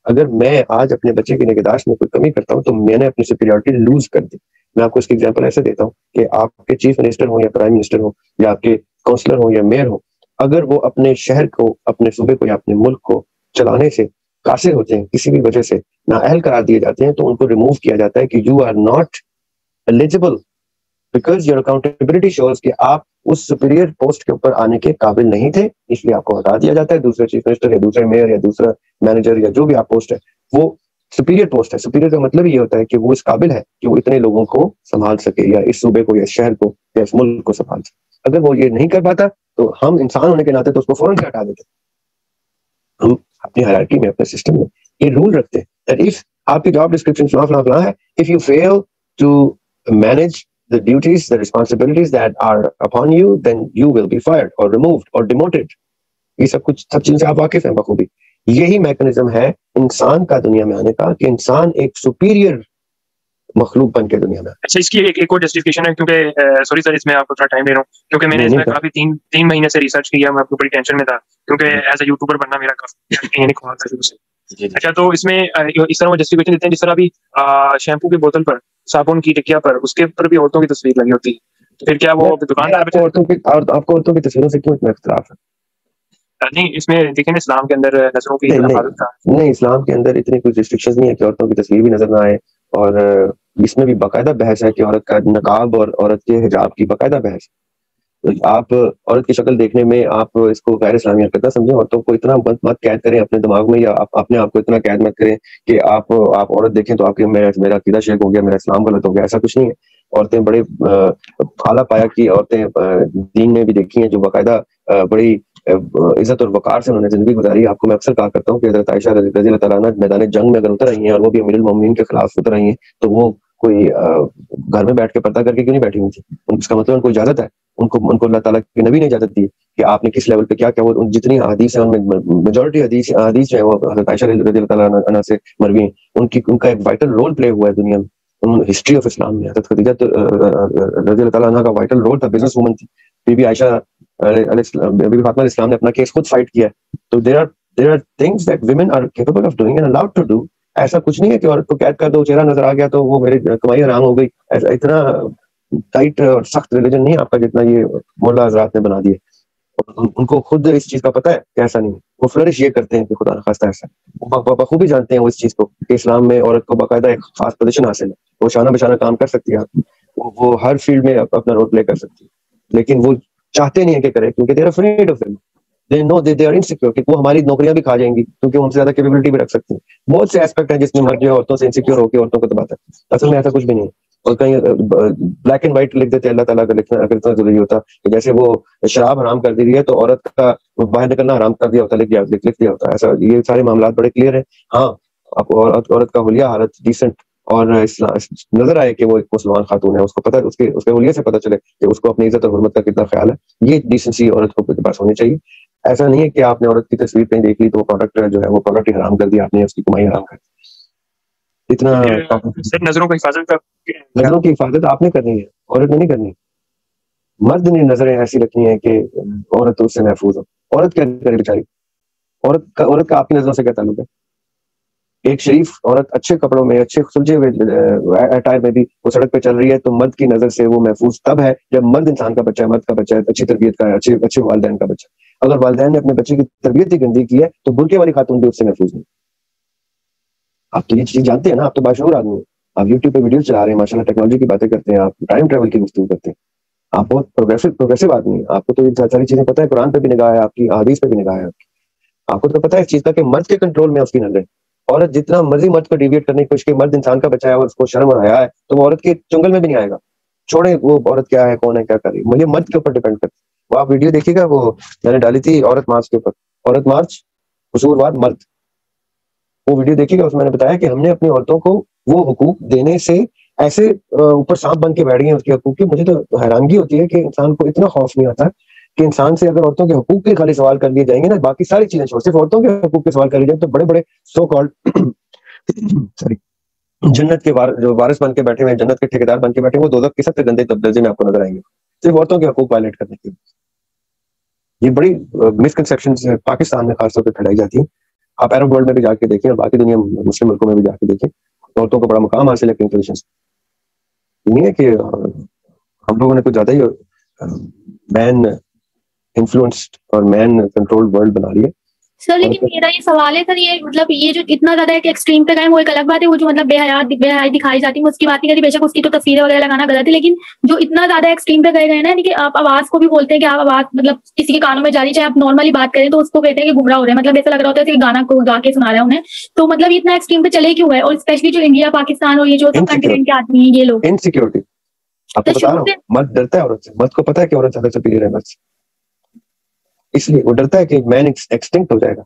اگر میں آج اپنے بچے کی نگہداشت میں کوئی کمی کرتا ہوں تو میں نے اپنی سپیریورٹی لوز کر دی. میں آپ کو اس کی ایگزامپل ایسے دیتا ہوں کہ آپ کے چیف منسٹر ہوں یا پرائم منسٹر ہوں یا آپ کے کونسلر ہوں یا میئر ہوں, اگر وہ اپنے شہر کو, اپنے صوبے کو یا اپنے ملک کو چلانے سے قاصر ہوتے ہیں, کسی بھی وجہ سے نااہل قرار دیے جاتے ہیں, تو ان کو ریموو کیا جاتا ہے کہ you are not eligible because your accountability shows کہ آپ اس سپیریئر پوسٹ کے اوپر آنے کے قابل نہیں تھے, اس لیے آپ کو ہٹا دیا جاتا ہے. دوسرے چیف منسٹر یا دوسرے میئر یا دوسرا مینیجر یا جو بھی آپ پوسٹ ہے وہ سپیریئر پوسٹ ہے. سپیریئر کا مطلب یہ ہوتا ہے کہ وہ اس قابل ہے کہ وہ اتنے لوگوں کو سنبھال سکے, یا اس صوبے کو یا اس شہر کو یا اس ملک کو سنبھال سکے. اگر وہ یہ نہیں کر پاتا تو ہم انسان ہونے کے ناطے تو اس کو فوراً سے ہٹا دیتے. ہم اپنی ہائرارکی میں, اپنے سسٹم میں یہ رول رکھتے ہیں کہ if آپ کی جاب ڈسکرپشن فلاں ہے, if you fail to manage the duties, the responsibilities that are upon you, then you will be fired or removed or demoted. یہ سب چیزیں سے آپ واقف ہیں بخوبی. یہی میکنزم ہے انسان کا دنیا میں آنے کا، کہ انسان ایک سپیریئر مخلوق بن کے دنیا میں. اچھا اس کی ایک اور جسٹیفکیشن ہے، کیونکہ سوری سر اس میں آپ کو تھوڑا ٹائم دے رہا ہوں، کیونکہ میں نے اس میں کافی تین مہینے سے ریسرچ کیا، میں آپ کو بڑی ٹینشن میں تھا کیونکہ ایز اے یوٹیوبر بننا میرا کافی خواہاں تھا شروع سے. اچھا تو اس میں اس طرح وہ جسٹیفکیشن دیتے ہیں جس طرح بھی شیمپو کی بوتل پر، صابن کی ٹکیا پر، اس کے اوپر بھی عورتوں کی تصویر لگی ہوتی ہے، تو پھر کیا وہ دکاندار آپ کو عورتوں کی تصویروں سے کیوں اتنا اختلاف ہے؟ نہیں اس میں دیکھیں نا اسلام کے اندر نظروں کی حفاظت کا نہیں، اسلام کے اندر اتنی کوئی ریسٹرکشن نہیں ہے کہ عورتوں کی تصویر بھی نظر نہ آئے، اور اس میں بھی باقاعدہ بحث ہے کہ عورت کا نقاب اور عورت کے حجاب کی باقاعدہ بحث. آپ عورت کی شکل دیکھنے میں آپ اس کو غیر اسلامی حرکت نہ سمجھیں، عورتوں کو اتنا مت قید کریں اپنے دماغ میں، یا اپنے آپ کو اتنا قید مت کریں کہ آپ عورت دیکھیں تو آپ کے میرا عقیدہ شیک ہو گیا، میرا اسلام غلط ہو گیا. ایسا کچھ نہیں ہے. عورتیں بڑے اعلیٰ پایا کی عورتیں دین میں بھی دیکھی ہیں جو باقاعدہ بڑی عزت اور وقار سے انہوں نے زندگی گزاری. آپ کو میں اکثر کہا کرتا ہوں کہ حضرت عائشہ رضی اللہ تعالیٰ عنہ میدان جنگ میں اگر اتر رہی ہیں اور وہ بھی امیر المومنین کے خلاف اتر رہی ہیں تو وہ کوئی گھر میں بیٹھ کے پردہ کر کے کیوں نہیں بیٹھی ہوئی تھی؟ اس کا مطلب ان کو اجازت ہے، ان کو اللہ تعالیٰ کے نبی نے اجازت دی کہ آپ نے کس لیول پہ کیا وہ جتنی حدیث ہیں ان میں میجورٹی حدیث جو ہے وہ حضرت عائشہ رضی اللہ تعالیٰ عنہ سے مروی ہیں. ان کا ایک وائٹل رول پلے ہوا ہے دنیا میں، ہسٹری آف اسلام میں. حضرت خدیجہ رضی اللہ تعالیٰ عنہ کا وائٹل رول تھا، بزنس وومن تھی. بی بی عائشہ بی بی فاطمہ علیہ السلام نے اپنا کیس خود فائٹ کیا. تو there are things that women are capable of doing and allowed to do. ایسا کچھ نہیں ہے کہ عورت کو قید کر دو، چہرہ نظر آ گیا تو وہ میری کمائی حرام ہو گئی. ایسا اتنا ٹائٹ اور سخت ریلیجن نہیں آپ کا جتنا یہ مولا حضرات نے بنا دیا. ان کو خود اس چیز کا پتہ ہے کہ ایسا نہیں ہے. وہ فلرش یہ کرتے ہیں کہ خدا نخواستہ ایسا بخوبی جانتے ہیں وہ اس چیز کو کہ اسلام میں عورت کو باقاعدہ ایک خاص پوزیشن حاصل ہے. وہ شانہ بشانہ کام کر سکتی ہے، وہ ہر فیلڈ میں اپنا رول پلے کر سکتی ہے، لیکن وہ چاہتے نہیں ہے کہ کرے کیونکہ they are afraid of them. They are insecure کہ وہ ہماری نوکریاں بھی کھا جائیں گی کیونکہ وہ ہم سے زیادہ کیپیبلٹی بھی رکھ سکتے ہیں. بہت سے ایسپیکٹ ہیں جس میں مرد جو عورتوں سے انسیکیور ہو کے عورتوں کو دباتا ہے. اصل میں ایسا کچھ بھی نہیں ہے. اور کہیں بلیک اینڈ وائٹ لکھ دیتے اللہ تعالیٰ کا لکھنا اگر اتنا ضروری ہوتا کہ جیسے وہ شراب حرام کر دی ہے تو عورت کا باہر نکلنا حرام کر دیا ہوتا، لکھ دیا ہوتا. ایسا یہ سارے معاملات بڑے کلیئر ہیں. ہاں عورت کا حلیہ حالت ڈیسنٹ اور نظر آئے کہ وہ ایک مسلمان خاتون ہے، اس کو پتہ اس کے حلیے سے پتہ چلے کہ اس کو اپنی عزت اور حرمت کا کتنا خیال ہے. یہ ڈیسنسی عورت کو کے پاس ہونی چاہیے. ایسا نہیں ہے کہ آپ نے عورت کی تصویر کہیں دیکھ لی تو وہ پروڈکٹ جو ہے وہ پروڈکٹ حرام کر دیا آپ نے، اس کی کمائی حرام کر دی. اتنا نظروں کی حفاظت نظروں کی حفاظت آپ نے کرنی ہے، عورت نے نہیں کرنی. مرد نے نظریں ایسی رکھنی ہے کہ عورت اس سے محفوظ ہو. عورت کیا کرے بیچاری؟ عورت کا آپ کی نظروں سے کیا تعلق ہے؟ ایک شریف عورت اچھے کپڑوں میں اچھے سلجھے ہوئے اٹائر میں بھی وہ سڑک پہ چل رہی ہے تو مرد کی نظر سے وہ محفوظ تب ہے جب مرد انسان کا بچہ ہے، مرد کا بچہ ہے، اچھی تربیت کا ہے، اچھے والدین کا بچہ. اگر والدین نے اپنے بچے کی تربیت ہی گندی کی ہے تو برقعے والی خاتون بھی اس سے محفوظ نہیں. آپ تو یہ چیز جانتے ہیں نا، آپ تو باشعور آدمی ہیں، آپ یوٹیوب پہ ویڈیوز چلا رہے ہیں، ماشاءاللہ ٹیکنالوجی کی باتیں کرتے ہیں، آپ ٹائم ٹریول کی گفتگو کرتے ہیں، آپ بہت پروگریسو آدمی ہیں. آپ کو تو یہ ساری چیزیں پتہ ہے، قرآن پہ بھی نگاہ ہے، آپ کی احادیث پہ بھی نگاہ ہے. آپ کو تو پتہ ہے اس چیز کا کہ مرد کے کنٹرول میں اس کی نظر ہے. عورت جتنا مرضی مرد کو ڈیویٹ کرنے کی کوشش کی، مرد انسان کا بچہ ہے اور اس کو شرم اور حیا ہے تو وہ عورت کے چنگل میں بھی نہیں آئے گا. چھوڑیں وہ عورت کیا ہے، کون ہے، کیا کر رہی ہے، مجھے مرد کے اوپر ڈیپینڈ کرتی. وہ آپ ویڈیو دیکھیے گا، وہ میں نے ڈالی تھی عورت مارچ کے اوپر، عورت مارچ قصوروار مرد. وہ ویڈیو دیکھیے گا، اس میں نے بتایا کہ ہم نے اپنی عورتوں کو وہ حقوق دینے سے ایسے اوپر سانپ بن کے بیٹھ گئے اس کے حقوق کی. مجھے تو حیرانگی ہوتی ہے کہ انسان کو اتنا خوف نہیں آتا کہ انسان سے اگر عورتوں کے حقوق کے خالی سوال کر لیے جائیں گے نا، باقی ساری چیزیں چھوڑ صرف عورتوں کے حقوق کے سوال کر لیے جائیں تو بڑے بڑے سو کالڈ سوری جنت کے جو وارث بن کے بیٹھے ہوئے، جنت کے ٹھیکیدار بن کے بیٹھے، وہ دوزخ کے سب سے گندے درجے میں آپ کو نظر آئیں گے صرف عورتوں کے حقوق وائلیٹ کرنے کے. یہ بڑی مسکنسیپشن پاکستان میں خاص طور پہ پھیلائی جاتی ہیں. آپ عرب ورلڈ میں بھی جا کے دیکھیں اور باقی دنیا مسلم ملکوں میں بھی جا کے دیکھیں، عورتوں کو بڑا مقام حاصل ہے کئی پوزیشنز. نہیں ہے کہ ہم لوگوں نے کچھ زیادہ ہی مین انفلوئنسڈ اور مین کنٹرول ورلڈ بنا لیا. سر لیکن میرا یہ سوال ہے سر، یہ مطلب یہ جو اتنا زیادہ ایکسٹریم تک ہے وہ ایک الگ بات ہے، وہ جو مطلب بے حیائی دکھائی جاتی ہے اس کی بات نہیں کری، بے شک اس کی تو تصویریں وغیرہ لگانا غلط ہے، لیکن جو اتنا زیادہ ایکسٹریم پہ گئے نا کہ آپ آواز کو بھی بولتے ہیں کہ آپ آواز مطلب کسی کے کانوں میں جا رہی، چاہے آپ نارملی بات کریں تو اس کو کہتے ہیں کہ گمراہ ہو رہے ہیں، مطلب ایسا لگ رہا ہوتا ہے کہ گانا کو گا کے سنا رہا ہے انہیں. تو مطلب اتنا ایکسٹریم پہ چلے کیوں ہے؟ اور اسپیشلی جو انڈیا پاکستان اور یہ جو کنٹیننٹ کے آدمی ہیں یہ لوگ انسیکیورٹی. آپ کو بتا رہا ہوں مرد ڈرتا ہے عورت سے، مرد کو پتا ہے کہ عورت زیادہ سپیریئر ہے مرد سے، اس لیے وہ ڈرتا ہے کہ مین ایکسٹنکٹ ہو جائے گا.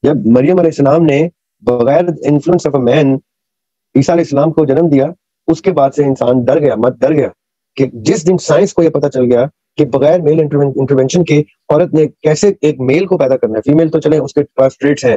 جب مریم علیہ السلام نے بغیر انفلوئنس آف اے مین عیسیٰ علیہ السلام کو جنم دیا، اس کے بعد سے انسان ڈر گیا، مرد ڈر گیا کہ جس دن سائنس کو یہ پتا چل گیا کہ بغیر میل انٹرونشن کے عورت نے کیسے ایک میل کو پیدا کرنا ہے. فیمیل تو چلے اس کے پاس ٹریٹس ہیں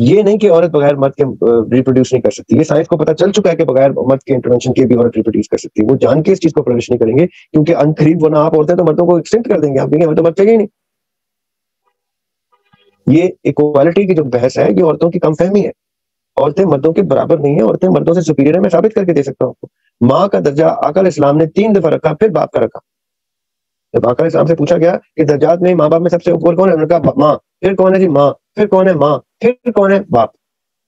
یہ نہیں کہ عورت بغیر مرد کے ریپروڈیوس نہیں کر سکتی. یہ سائنس کو پتا چل چکا ہے کہ بغیر مرد کے انٹرونشن کے بھی عورت ریپروڈیوس کر سکتی ہے. وہ جان کے اس چیز کو پرورش نہیں کریں گے کیونکہ ان قریب ورنہ آپ عورتیں تو مردوں کو ایکسٹینٹ کر دیں گے. آپ کہیں گے ہمیں تو مرد چاہیے ہی نہیں. یہ ایکوالٹی کی جو بحث ہے یہ عورتوں کی کم فہمی ہے. عورتیں مردوں کے برابر نہیں ہیں, عورتیں مردوں سے سپیریئر ہیں. میں ثابت کر کے دے سکتا ہوں آپ کو. ماں کا درجہ آقا علیہ السلام نے 3 دفعہ رکھا, پھر باپ کا رکھا. جب آقا علیہ السلام سے پوچھا گیا کہ درجات میں ماں باپ میں سب سے اوپر کون ہے, انہوں نے کہا ماں, پھر کون ہے جی ماں, پھر کون ہے ماں, پھر کون ہے باپ.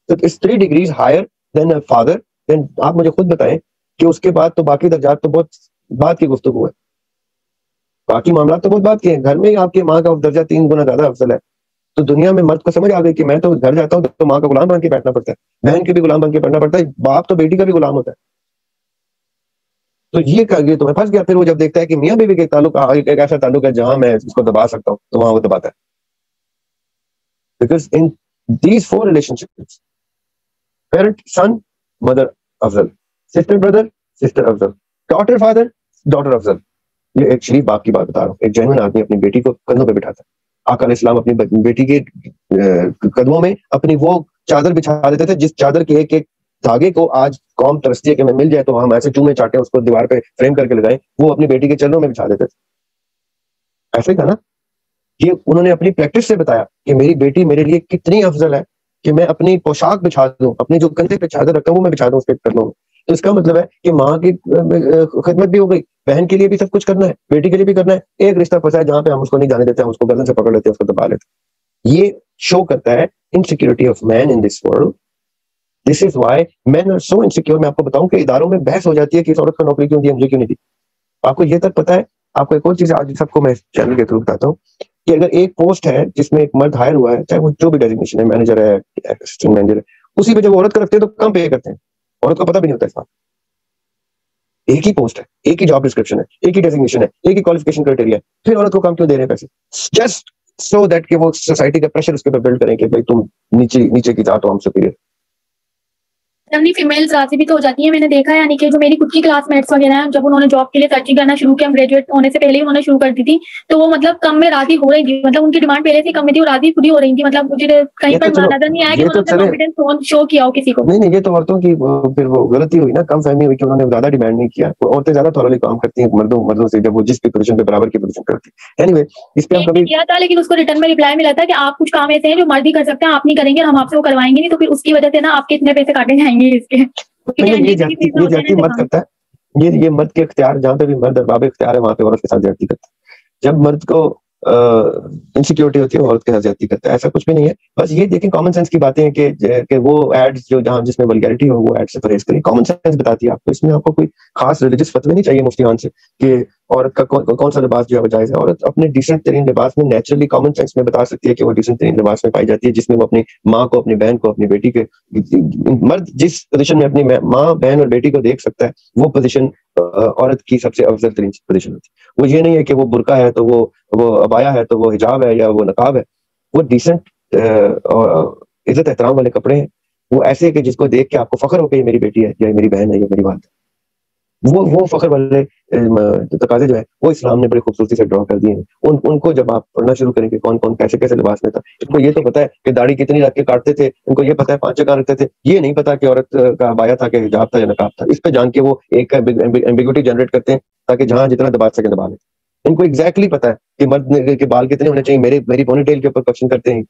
تو اس 3 degrees higher than a father. then آپ مجھے خود بتائیں کہ اس کے بعد تو باقی درجات تو بہت بات کی گفتگو ہے, باقی معاملات تو بہت بات کے ہیں. گھر میں ہی آپ کے ماں کا درجہ 3 گنا زیادہ افضل ہے. تو دنیا میں مرد کو سمجھ آ گئی کہ میں تو گھر جاتا ہوں تو ماں کا غلام بن کے بیٹھنا پڑتا ہے, بہن کے بھی غلام بن کے بیٹھنا پڑتا ہے, باپ تو بیٹی کا بھی غلام ہوتا ہے. تو یہ تو میں پھنس گیا. پھر وہ جب دیکھتا ہے کہ میاں بیوی کے تعلق ایک ایسا تعلق ہے جہاں میں اس کو دبا سکتا ہوں, تو وہاں وہ دباتا ہے. Because in these 4 relationships, parent son, mother Afzal, sister brother, sister Afzal, daughter father, daughter افضل. یہ ایک شریف باپ کی بات بتا رہا ہوں. ایک جینوئن آدمی اپنی بیٹی کو کندھوں پہ بٹھاتا ہے. آقا علیہ السلام اپنی بیٹی کے قدموں میں اپنی وہ چادر بچھا دیتے تھے جس چادر کے ایک ایک دھاگے کو آج قوم ترستی ہے کہ میں مل جائے تو ہم ایسے چومے چاٹے اس کو دیوار پہ فریم کر کے لگائیں, وہ اپنی بیٹی کے چرنوں میں بچھا دیتے تھے. ایسے تھا نا. یہ انہوں نے اپنی پریکٹس سے بتایا کہ میری بیٹی میرے لیے کتنی افضل ہے کہ میں اپنی پوشاک بچھا دوں, اپنی جو کندھے پہ چادر رکھتا ہوں وہ میں بچھا دوں اس کے قدموں میں. تو اس کا مطلب ہے کہ ماں کی خدمت بھی ہو گئی, بہن کے لیے بھی سب کچھ کرنا ہے, بیٹی کے لیے بھی کرنا ہے. ایک رشتہ پھنسا ہے جہاں پہ ہم اس کو نہیں جانے دیتے, ہم اس کو گردن سے پکڑ لیتے ہیں, اس کو دبا لیتے ہیں. یہ شو کرتا ہے insecurity of man in this world. This is why man are so insecure. میں آپ کو بتاؤں کہ اداروں میں بحث ہو جاتی ہے کہ اس عورت کو نوکری کیوں دی, مجھے کیوں نہیں دی. آپ کو یہ تک پتا ہے. آپ کو ایک اور چیز آج سب کو میں چینل کے تھرو بتاتا ہوں کہ اگر ایک پوسٹ ہے جس میں ایک مرد ہائر ہوا ہے, چاہے وہ جو بھی ڈیزگنیشن ہے, مینیجر ہے, اسسٹنٹ مینیجر ہے, اسی پہ جب عورت کا رکھتے ہیں تو کم پے کرتے ہیں. عورت کو پتہ بھی نہیں ہوتا اس بات. ایک ہی پوسٹ ہے, ایک ہی جاب ڈسکرپشن ہے, ایک ہی ڈیزگنیشن ہے, ایک ہی کوالیفکیشن کرائٹیریا ہے, پھر عورت کو کم کیوں دے رہے ہیں پیسے؟ جسٹ سو دیٹ کہ وہ سوسائٹی کا پریشر اس کے اوپر بلڈ کریں کہ بھائی تم نیچے کی ذات ہو, ہم سپیریئر. اپنی فیمیل راضی بھی تو ہو جاتی ہیں. میں نے دیکھا ہے یعنی کہ جو میری خود کی کلاس میٹس وغیرہ ہیں, جب انہوں نے جاب کے لیے سرچنگ کرنا شروع کیا, گریجویٹ ہونے سے پہلے ہی انہوں نے شروع کر دی تھی, تو وہ مطلب کم میں راضی ہو رہی تھی. مطلب ان کی ڈیمانڈ پہلے سے کم میں تھی, وہ راضی خود ہی ہو رہی تھی. مطلب مجھے کہیں پر نظر نہیں آیا کہ انہوں نے کانفیڈنس شو کیا ہو کسی کو. نہیں, یہ تو عورتوں کی پھر وہ غلطی ہوئی نا, کم فہمی ہوئی کہ انہوں نے زیادہ ڈیمانڈ نہیں کیا. عورتیں زیادہ تھورلی کام کرتی ہیں مردوں سے, جب وہ جس بھی پوزیشن پہ برابر کی پوزیشن کرتی ہے. اینی وے اس پہ ہم کبھی کیا تھا, لیکن اس کو ریٹرن میں ریپلائی ملا تھا کہ آپ کچھ کام ایسے ہیں جو مرد ہی کر سکتے ہیں, آپ نہیں کریں گے, ہم آپ سے وہ کروائیں گے نہیں, تو پھر اس کی وجہ سے نا آپ کے اتنے پیسے کاٹے جائیں گے اس کے. یہ زیادتی مرد کرتا ہے. یہ مرد کے اختیار, جہاں پہ بھی مرد ارباب اختیار ہے وہاں پہ عورت کے ساتھ زیادتی کرتا ہے. جب مرد کو انسیکیورٹی ہوتی ہے عورت کے ساتھ زیادتی کرتا ہے. ایسا کچھ بھی نہیں ہے. بس یہ دیکھیں کامن سینس کی باتیں ہیں کہ وہ ایڈز جو جہاں جس میں ولگیرٹی ہو وہ ایڈ سے پرہیز کریں. کامن سینس بتاتی ہے آپ کو. اس میں آپ کو کوئی خاص ریلیجس فتوی نہیں چاہیے مفتیان سے کہ عورت کا کون سا لباس جو ہے وہ جائز ہے. عورت اپنے ڈیسنٹ ترین لباس میں نیچرلی کامن سینس میں بتا سکتی ہے کہ وہ ڈیسنٹ ترین لباس میں پائی جاتی ہے, جس میں وہ اپنی ماں کو, اپنی بہن کو, اپنی بیٹی کے, مرد جس پوزیشن میں اپنی ماں, بہن اور بیٹی کو دیکھ سکتا ہے وہ پوزیشن عورت کی سب سے افضل ترین پوزیشن ہوتی ہے. وہ یہ نہیں ہے کہ وہ برقع ہے تو وہ عبایا ہے تو وہ حجاب ہے یا وہ نقاب ہے. وہ ڈیسنٹ عزت احترام والے کپڑے ہیں. وہ ایسے کہ جس کو دیکھ کے آپ کو فخر ہو کہ یہ میری بیٹی ہے یا میری بہن ہے یا میری والد ہے. وہ فخر والے تقاضے جو ہے وہ اسلام نے بڑی خوبصورتی سے ڈرا کر دیے ہیں. ان کو جب آپ پڑھنا شروع کریں کہ کون کون کیسے کیسے لباس میں تھا, ان کو یہ تو پتا ہے کہ داڑھی کتنی رکھ کے کاٹتے تھے, ان کو یہ پتا ہے 5 جگہ رکھتے تھے, یہ نہیں پتا کہ عورت کا عبایا تھا کہ حجاب تھا یا نقاب تھا. اس پہ جان کے وہ ایک ایمبیگوٹی جنریٹ کرتے ہیں تاکہ جہاں جتنا دبا سکے دبا لیں. ان کو ایگزیکٹلی پتا ہے کہ مرد کے بال کتنے ہونے چاہیے. میری پونی ٹیل کے اوپر کوشچن کرتے ہیں.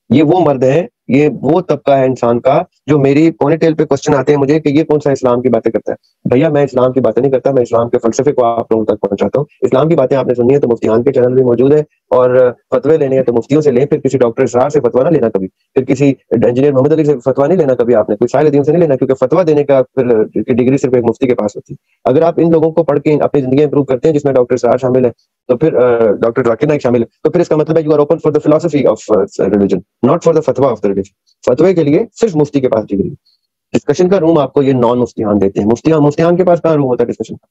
یہ وہ مرد ہیں, یہ وہ طبقہ ہے انسان کا جو میری پونی ٹیل پہ کوشچن آتے ہیں مجھے کہ یہ کون سا اسلام کی باتیں کرتا ہے. بھیا میں اسلام کی باتیں نہیں کرتا, میں اسلام کے فلسفے کو آپ لوگوں تک پہنچاتا ہوں. اسلام کی باتیں آپ نے سنی ہے تو مفتیان کے چینل بھی موجود ہے, اور فتوے لینے ہیں تو مفتیوں سے لیں. پھر کسی ڈاکٹر اسرار سے فتوا نہ لینا کبھی, پھر کسی انجینئر محمد علی سے فتوا نہیں لینا کبھی آپ نے, کوئی سائل الدین سے نہیں لینا, کیونکہ فتوا دینے کا پھر ڈگری صرف ایک مفتی کے پاس ہوتی ہے. اگر آپ ان لوگوں کو پڑھ کے اپنی زندگی امپروو کرتے ہیں جس میں ڈاکٹر اسرار شامل ہے, تو پھر ڈاکٹر ذاکر نائک شامل ہے, تو پھر اس کا مطلب ہے you are open for the philosophy of religion, not for the فتوا آف دی ریلیجن. فتوے کے لیے صرف مفتی کے پاس ڈگری. ڈسکشن کا روم آپ کو یہ نان مفتیان دیتے ہیں. مفتیان کے پاس کہاں روم ہوتا ہے ڈسکشن کا؟